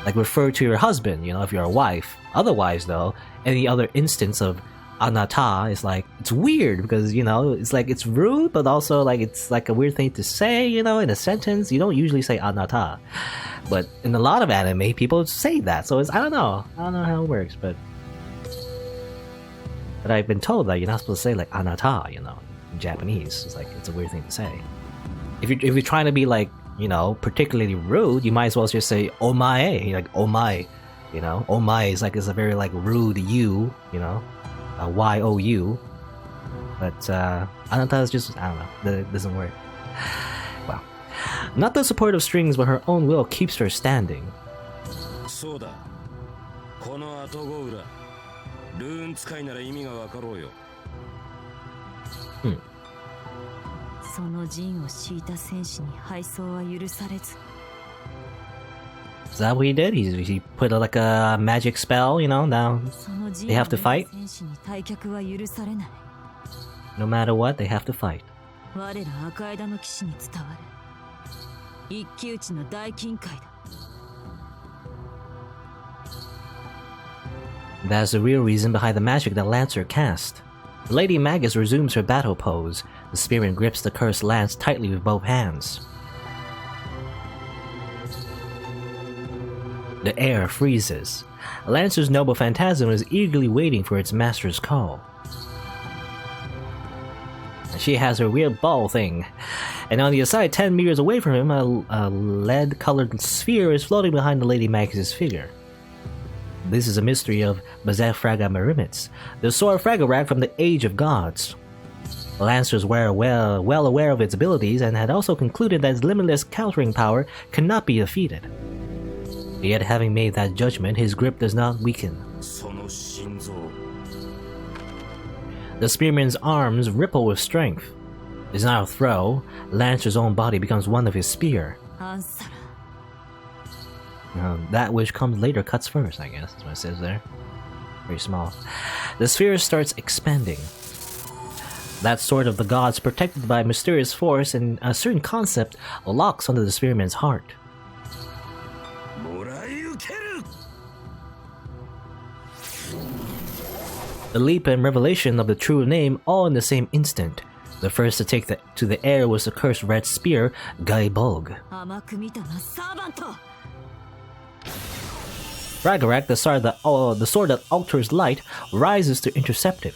like, refer to your husband, you know, if you're a wife. Otherwise, though, any other instance of anata is like, it's weird because, you know, it's like, it's rude, but also like, it's like a weird thing to say, you know, in a sentence. You don't usually say anata. But in a lot of anime, people say that. So it's, I don't know how it works, but I've been told that you're not supposed to say like anata, you know, in Japanese. It's like, it's a weird thing to say. If you're trying to be like, you know, particularly rude, you might as well just say omae, like omae, you know. Omae is like, it's a very like rude you know. Y-O-U, but anata is just, I don't know, that doesn't work. Well, not the support of strings, but her own will keeps her standing. そうだ。この後子裏、ルーン使いなら意味がわかろうよ。その陣を敷いた戦士に敗走は許されず。 Is that what he did? He put like a magic spell, you know, now その陣 they have to fight? 戦士に退却は許されない。 No matter what, they have to fight. 我ら赤枝の騎士に伝わる一騎打ちの大金塊だ。 That's the real reason behind the magic that Lancer cast. Lady Magus resumes her battle pose. The spearman grips the cursed lance tightly with both hands. The air freezes. Lancer's noble phantasm is eagerly waiting for its master's call. She has her weird ball thing. And on the aside, 10 meters away from him, a lead-colored sphere is floating behind the Lady Magus's figure. This is a mystery of Bazett Fraga McRemitz, the sword Fragarak from the Age of Gods. Lancers were well aware of its abilities and had also concluded that its limitless countering power cannot be defeated. Yet having made that judgment, his grip does not weaken. その心臓。 The spearman's arms ripple with strength. It's not a throw. Lancer's own body becomes one of his spear. アンサラ That which comes later cuts first, I guess. That's what it says there. Very small. The sphere starts expanding. That sword of the gods, protected by a mysterious force and a certain concept, locks onto the spearman's heart. もらい受ける。 The leap and revelation of the true name all in the same instant. The first to take to the air was the cursed red spear, Gaibog. 甘く見たなサーバント。 Fragarak, the sword that alters light, rises to intercept it.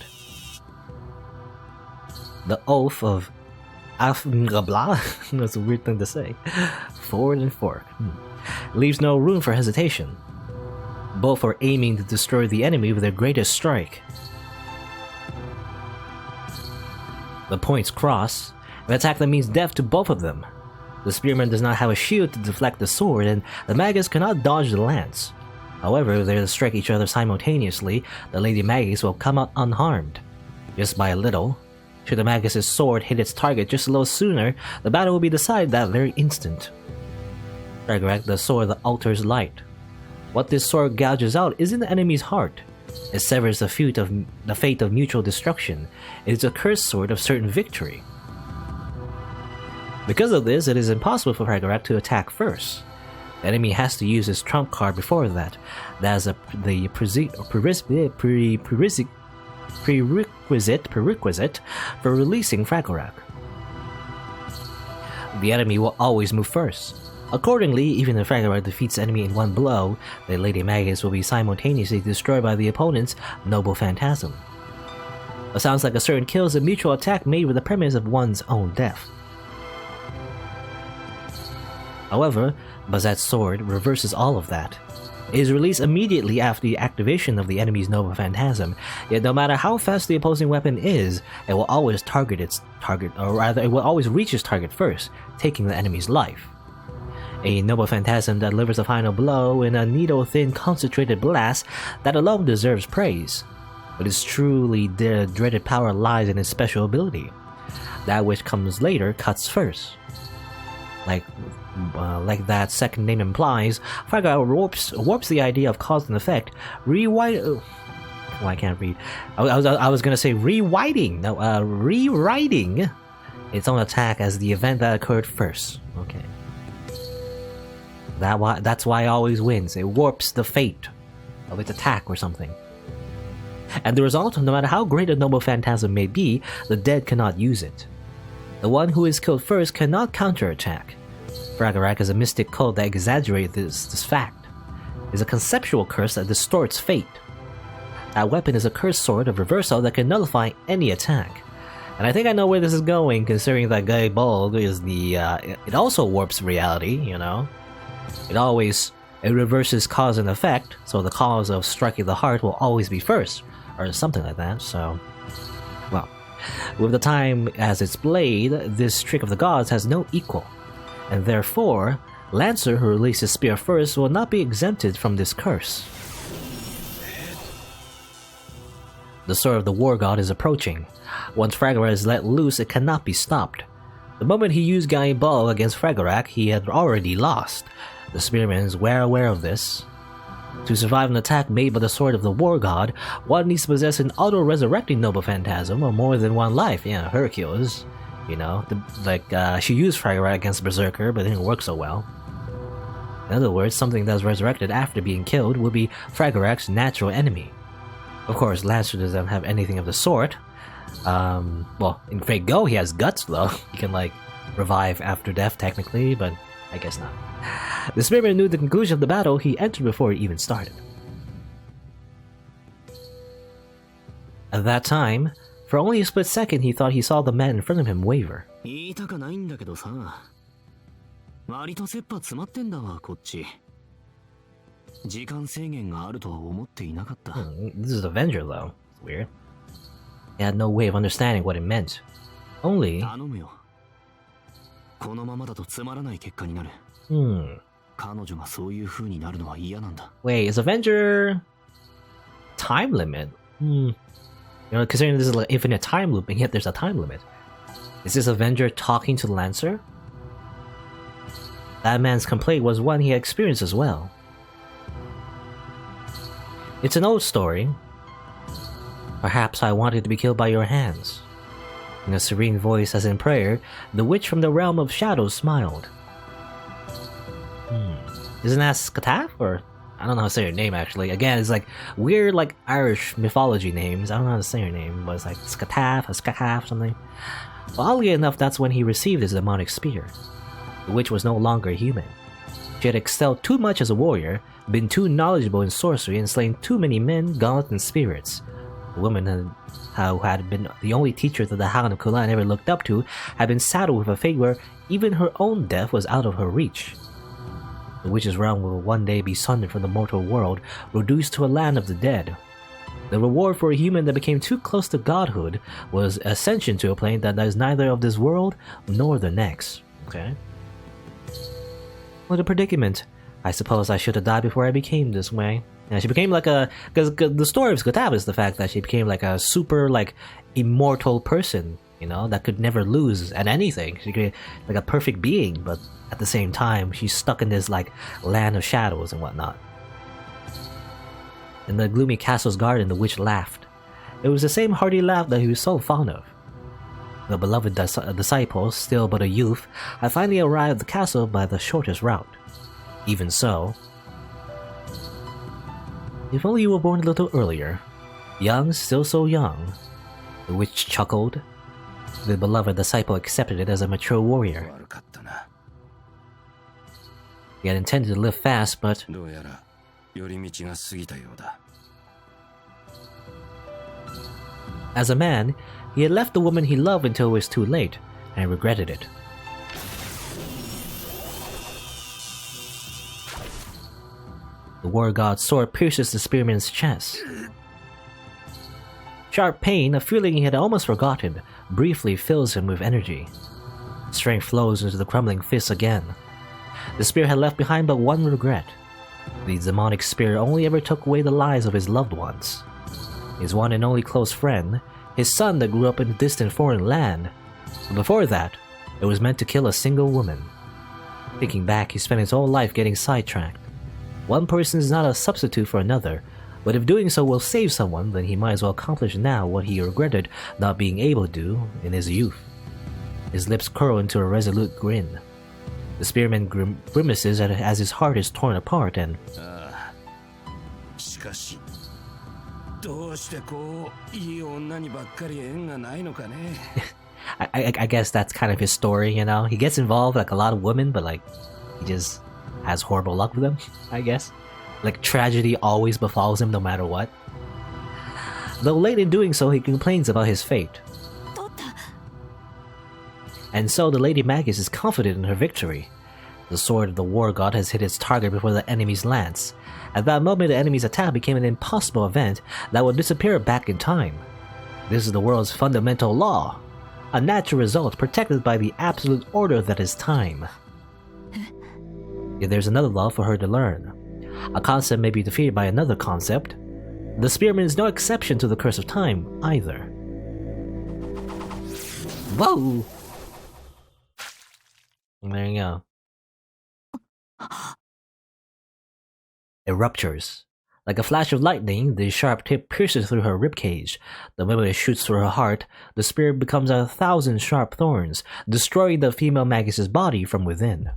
The oath of Afngabla, that's a weird thing to say, forward and fork, leaves no room for hesitation. Both are aiming to destroy the enemy with their greatest strike. The points cross, an attack that means death to both of them. The spearman does not have a shield to deflect the sword, and the Magus cannot dodge the lance. However, if they strike each other simultaneously, the Lady Magus will come out unharmed. Just by a little. Should the Magus' sword hit its target just a little sooner, the battle will be decided that very instant. Fragarak, the sword that alters light. What this sword gouges out isn't the enemy's heart. It severs the fate of mutual destruction. It is a cursed sword of certain victory. Because of this, it is impossible for Fragarak to attack first. The enemy has to use his trump card before that. That is the prerequisite for releasing Fragarak. The enemy will always move first. Accordingly, even if Fragarak defeats the enemy in one blow, the Lady Magus will be simultaneously destroyed by the opponent's noble phantasm. It sounds like a certain kill is a mutual attack made with the premise of one's own death. However, Bazett's sword reverses all of that. It is released immediately after the activation of the enemy's noble phantasm, yet no matter how fast the opposing weapon is, it will always target its target, or rather it will always reach its target first, taking the enemy's life. A noble phantasm that delivers a final blow in a needle-thin concentrated blast that alone deserves praise. But its truly dreaded power lies in its special ability. That which comes later cuts first. Like that second name implies, Fragarak warps the idea of cause and effect, rewriting. Oh, I can't read. I was gonna say rewriting. No, rewriting its own attack as the event that occurred first. Okay. That's why it always wins. It warps the fate of its attack or something. And the result, no matter how great a noble phantasm may be, the dead cannot use it. The one who is killed first cannot counterattack. Fragarak is a mystic code that exaggerates this fact. It is a conceptual curse that distorts fate. That weapon is a cursed sword of reversal that can nullify any attack. And I think I know where this is going, considering that Gaibog is it also warps reality, you know? It reverses cause and effect, so the cause of striking the heart will always be first, or something like that, so... Well, with the time as its blade, this trick of the gods has no equal, and therefore, Lancer, who released his spear first, will not be exempted from this curse. The sword of the war god is approaching. Once Fragarak is let loose, it cannot be stopped. The moment he used Guiding Ball against Fragarak, he had already lost. The spearman is well aware of this. To survive an attack made by the sword of the war god, one needs to possess an auto-resurrecting noble phantasm or more than one life. Yeah, Hercules. You know, she used Fragarak against Berserker, but it didn't work so well. In other words, something that's resurrected after being killed will be Fragarak's natural enemy. Of course, Lancer doesn't have anything of the sort. Well, in Fate Go, he has guts though. He can revive after death technically, but I guess not. The spearman knew the conclusion of the battle. He entered before it even started. At that time, for only a split second, he thought he saw the man in front of him waver. 言いたかないんだけどさ、割と切羽詰まってんだわこっち。時間制限があるとは思っていなかった。This is Avenger though. It's weird. He had no way of understanding what it meant. Only. 頼むよ。このままだとつまらない結果になる。彼女がそういう風になるのは嫌なんだ。Wait, is Avenger time limit? You know, considering this is like infinite time loop, and yet there's a time limit. Is this Avenger talking to Lancer? That man's complaint was one he had experienced as well. It's an old story. Perhaps I wanted to be killed by your hands. In a serene voice as in prayer, the witch from the realm of shadows smiled. Isn't that Skataf? Or I don't know how to say her name actually. Again, it's like weird Irish mythology names. I don't know how to say her name, but it's like Skataf or Skataf something. Well, oddly enough, that's when he received his demonic spear. The witch was no longer human. She had excelled too much as a warrior, been too knowledgeable in sorcery, and slain too many men, gods, and spirits. The woman who had been the only teacher that the Hound of Kulan ever looked up to had been saddled with a fate where even her own death was out of her reach. The witch's realm will one day be sundered from the mortal world, reduced to a land of the dead. The reward for a human that became too close to godhood was ascension to a plane that is neither of this world nor the next. Okay. What a predicament. I suppose I should have died before I became this way. And she became because the story of Skataf is the fact that she became like a super immortal person, you know, that could never lose at anything. She could like a perfect being, but at the same time she's stuck in this land of shadows and whatnot. In the gloomy castle's garden, the witch laughed. It was the same hearty laugh that he was so fond of. The beloved disciple, still but a youth, had finally arrived at the castle by the shortest route. Even so, if only you were born a little earlier. Young, still so young. The witch chuckled. The beloved disciple accepted it as a mature warrior. He had intended to live fast, but as a man, he had left the woman he loved until it was too late, and regretted it. The war god's sword pierces the spearman's chest. Sharp pain, a feeling he had almost forgotten, briefly fills him with energy. Strength flows into the crumbling fist again. The spear had left behind but one regret. The demonic spear only ever took away the lives of his loved ones. His one and only close friend, his son that grew up in a distant foreign land. But before that, it was meant to kill a single woman. Thinking back, he spent his whole life getting sidetracked. One person is not a substitute for another, but if doing so will save someone, then he might as well accomplish now what he regretted not being able to do in his youth. His lips curl into a resolute grin. The spearman grimaces as his heart is torn apart and... I guess that's kind of his story, you know? He gets involved a lot of women, but he just has horrible luck with them, I guess. Tragedy always befalls him no matter what. Though late in doing so, he complains about his fate. And so the Lady Magus is confident in her victory. The sword of the war god has hit its target before the enemy's lance. At that moment, the enemy's attack became an impossible event that would disappear back in time. This is the world's fundamental law, a natural result protected by the absolute order that is time. Yet there's another law for her to learn. A concept may be defeated by another concept. The spearman is no exception to the curse of time, either. Whoa! And there you go. It ruptures. Like a flash of lightning, the sharp tip pierces through her ribcage. The moment it shoots through her heart, the spear becomes 1,000 sharp thorns, destroying the female Magus's body from within.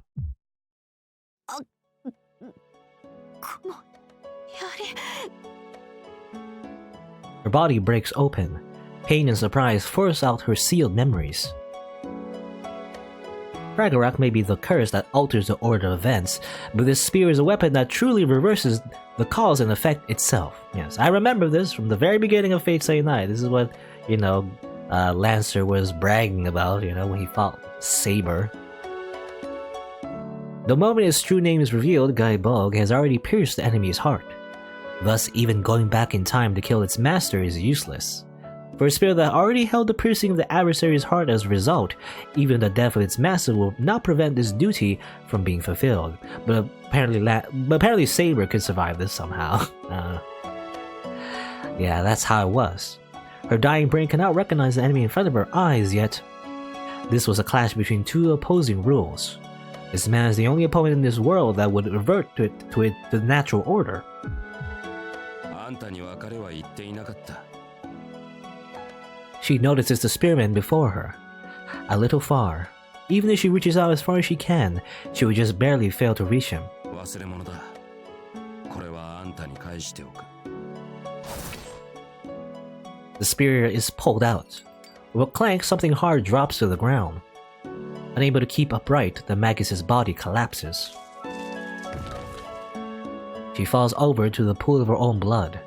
Her body breaks open. Pain and surprise force out her sealed memories. Ragnarok may be the curse that alters the order of events, but this spear is a weapon that truly reverses the cause and effect itself. Yes, I remember this from the very beginning of Fate Stay Night. This is what, Lancer was bragging about, when he fought Saber. The moment his true name is revealed, Guy Bog has already pierced the enemy's heart. Thus, even going back in time to kill its master is useless. For a spear that already held the piercing of the adversary's heart as a result, even the death of its master will not prevent this duty from being fulfilled. But apparently Saber could survive this somehow. Yeah, that's how it was. Her dying brain cannot recognize the enemy in front of her eyes, yet this was a clash between two opposing rules. This man is the only opponent in this world that would revert to the natural order. She notices the spearman before her, a little far. Even if she reaches out as far as she can, she would just barely fail to reach him. The spear is pulled out. With a clank, something hard drops to the ground. Unable to keep upright, the Magus's body collapses. She falls over to the pool of her own blood.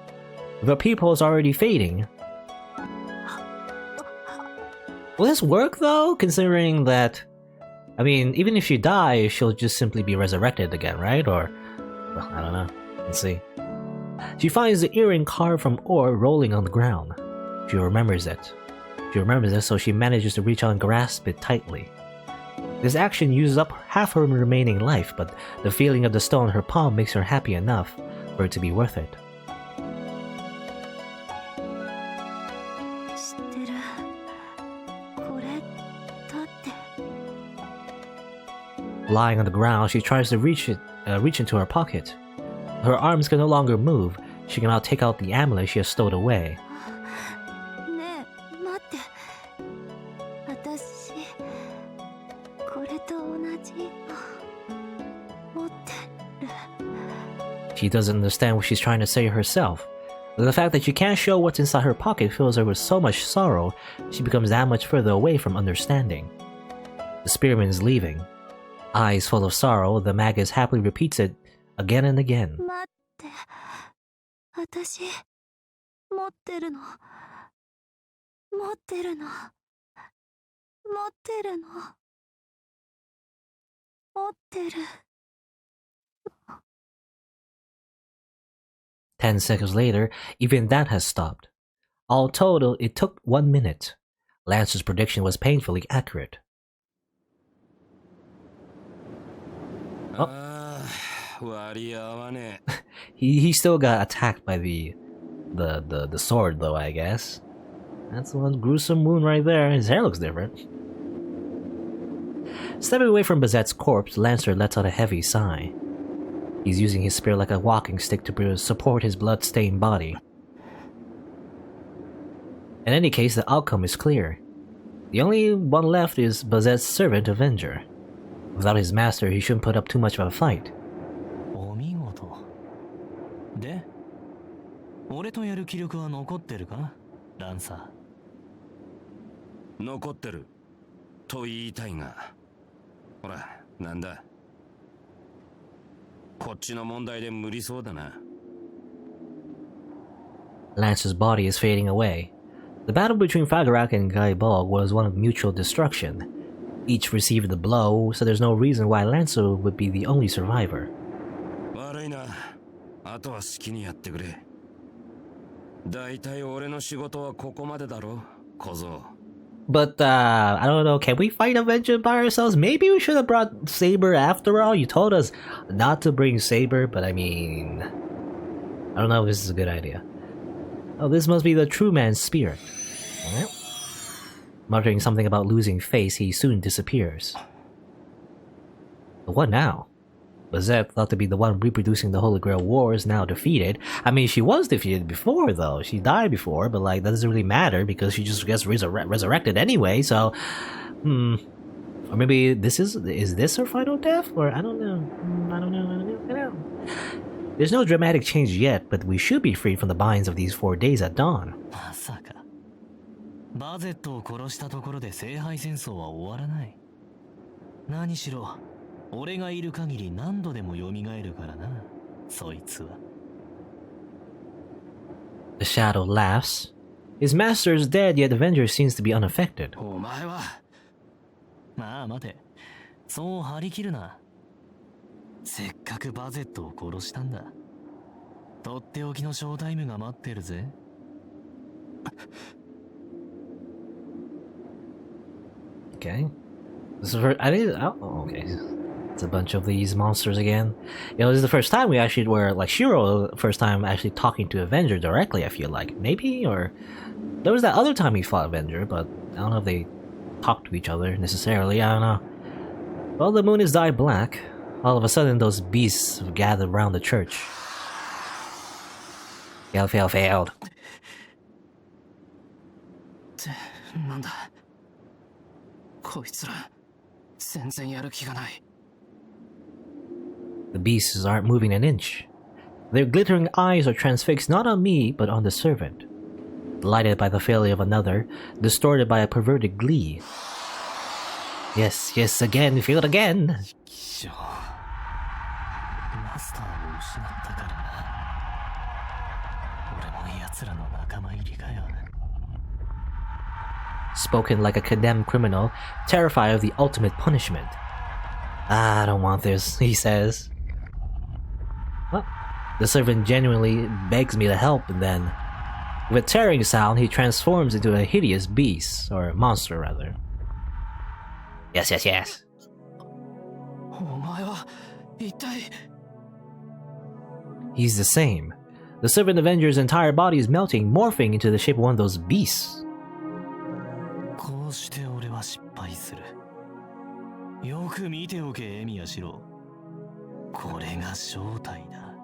With her pupils already fading. Will this work though, considering that, even if she dies, she'll just simply be resurrected again, right? Or, well, I don't know. Let's see. She finds the earring carved from ore rolling on the ground. She remembers it. So she manages to reach out and grasp it tightly. This action uses up half her remaining life, but the feeling of the stone in her palm makes her happy enough for it to be worth it. Lying on the ground, she tries to reach into her pocket. Her arms can no longer move. She can now take out the amulet she has stowed away. She doesn't understand what she's trying to say herself. The fact that she can't show what's inside her pocket fills her with so much sorrow, she becomes that much further away from understanding. The spearman is leaving. Eyes full of sorrow, the Magus happily repeats it again and again. Ten seconds later, even that has stopped. All total, it took 1 minute. Lancer's prediction was painfully accurate. He still got attacked by the sword though, I guess. That's one gruesome wound right there. His hair looks different. Stepping away from Bazett's corpse, Lancer lets out a heavy sigh. He's using his spear like a walking stick to support his blood-stained body. In any case, the outcome is clear. The only one left is Bazett's servant Avenger. Without his master, he shouldn't put up too much of a fight. で、俺とやる気力は残ってるか、ランサー。残ってると言いたいが、ほら、なんだ。こっちの問題で無理そうだな。Lance's body is fading away. The battle between Fagarak and Guy Bog was one of mutual destruction. Each received the blow, so there's no reason why Lancer would be the only survivor. 悪いな。あとは好きにやってくれ。だいたい俺の仕事はここまでだろ、小僧。But I don't know, can we fight Avenger by ourselves? Maybe we should have brought Saber after all. You told us not to bring Saber, but I mean, I don't know if this is a good idea. Oh, this must be the true man's spirit. Well, muttering something about losing face, he soon disappears. But what now? Bazett, thought to be the one reproducing the Holy Grail War, is now defeated. I mean, she was defeated before, though. She died before, but like that doesn't really matter because she just gets resurrected anyway. So, or maybe this is this her final death? Or I don't know. I don't know. There's no dramatic change yet, but we should be free from the binds of these 4 days at dawn. まさかバゼットを殺したところで聖杯戦争は終わらない。何しろ俺がいる限り何度でも蘇るからな、そいつは。The shadow laughs. His master is dead, yet Avenger seems to be unaffected. お前はまあ待て、そう張り切るな。せっかくバゼットを殺したんだ。とっておきのショータイムが待ってるぜ。Okay. This is for, I didn't. Oh, okay. It's a bunch of these monsters again. You know, this is the first time we actually were like Shirou. First time actually talking to Avenger directly. I feel like maybe, or there was that other time he fought Avenger, but I don't know if they talked to each other necessarily. I don't know. Well, the moon is dyed black. All of a sudden, those beasts have gathered around the church. Failed. ってなんだ。こいつら全然やる気がない。The beasts aren't moving an inch. Their glittering eyes are transfixed not on me, but on the servant. Delighted by the failure of another, distorted by a perverted glee. Yes, again, feel it again. マスターを失ったからな。俺も奴らの仲間入りかよ。 Spoken like a condemned criminal, terrified of the ultimate punishment. I don't want this, he says. Well, the servant genuinely begs me to help, and then, with a tearing sound, he transforms into a hideous beast, or monster rather. Yes. お前は一体。 He's the same. The servant Avenger's entire body is melting, morphing into the shape of one of those beasts. こうして俺は失敗する。よく見ておけ、エミヤシロウ。これが正体だ。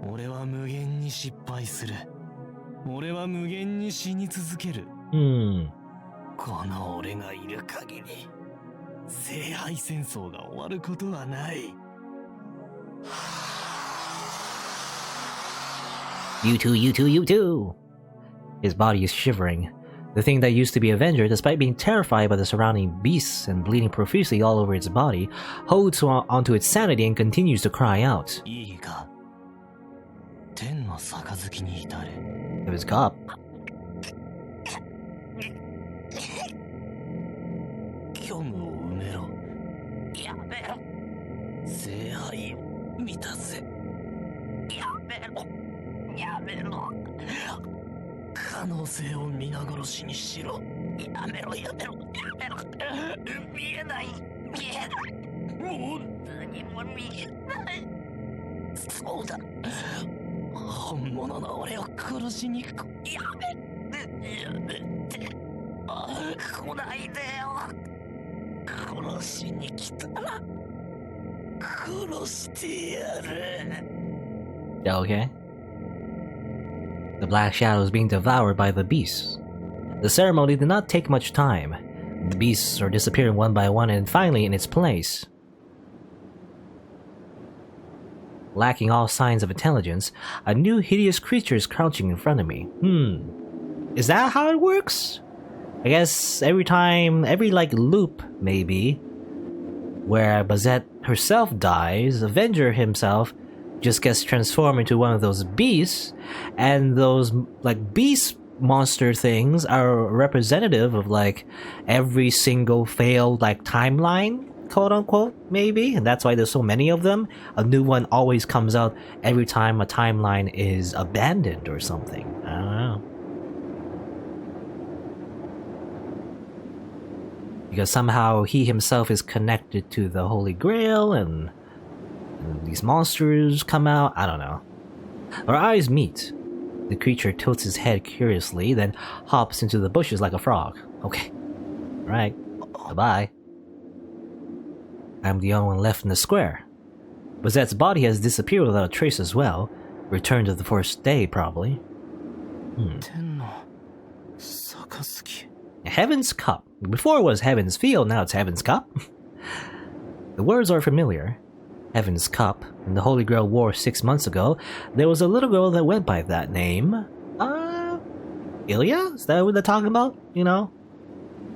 俺は無限に失敗する。俺は無限に死に続ける。この俺がいる限り、聖杯戦争が終わることはない。You too. His body is shivering. The thing that used to be Avenger, despite being terrified by the surrounding beasts and bleeding profusely all over its body, holds onto its sanity and continues to cry out. いいか。天の杯に至れ。 Of his cup. 虚無を埋めろ。やめろ。聖杯を満たせ。やめろ。やめろ。可能性を皆殺しにしろ。やめろ。見えない。もう何も見えない。そうだ。本物の俺を殺しに来い。やめて。来ないでよ。殺しに来たら殺してやる。 Okay. The black shadow is being devoured by the beasts. The ceremony did not take much time. The beasts are disappearing one by one and finally in its place. Lacking all signs of intelligence, a new hideous creature is crouching in front of me. Is that how it works? I guess every loop, maybe, where Bazett herself dies, Avenger himself just gets transformed into one of those beasts, and those beast monster things are representative of every single failed timeline, quote unquote, maybe, and that's why there's so many of them. A new one always comes out every time a timeline is abandoned or something. I don't know. Because somehow he himself is connected to the Holy Grail and these monsters come out. I don't know. Our eyes meet. The creature tilts his head curiously, then hops into the bushes like a frog. Okay. Alright. Bye-bye. I'm the only one left in the square. Bazett's body has disappeared without a trace as well. Returned to the first day, probably. Heaven's Cup. Before it was Heaven's Field, now it's Heaven's Cup. The words are familiar. Heaven's Cup. In the Holy Grail War 6 months ago, there was a little girl that went by that name. Ilya? Is that what they're talking about? You know?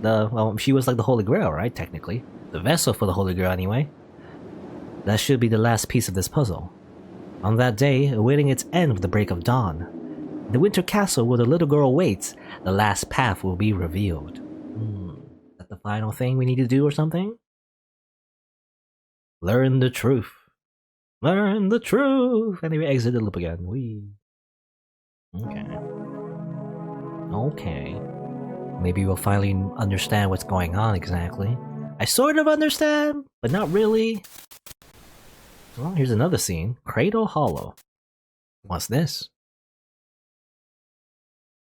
Well, she was like the Holy Grail, right? Technically. The vessel for the Holy Grail, anyway. That should be the last piece of this puzzle. On that day, awaiting its end with the break of dawn. In the winter castle where the little girl waits, the last path will be revealed. Is that the final thing we need to do or something? Learn the truth. Learn the truth! Anyway, exit the loop again. Okay. Maybe we'll finally understand what's going on exactly. I sort of understand, but not really. Well, here's another scene. Cradle Hollow. What's this?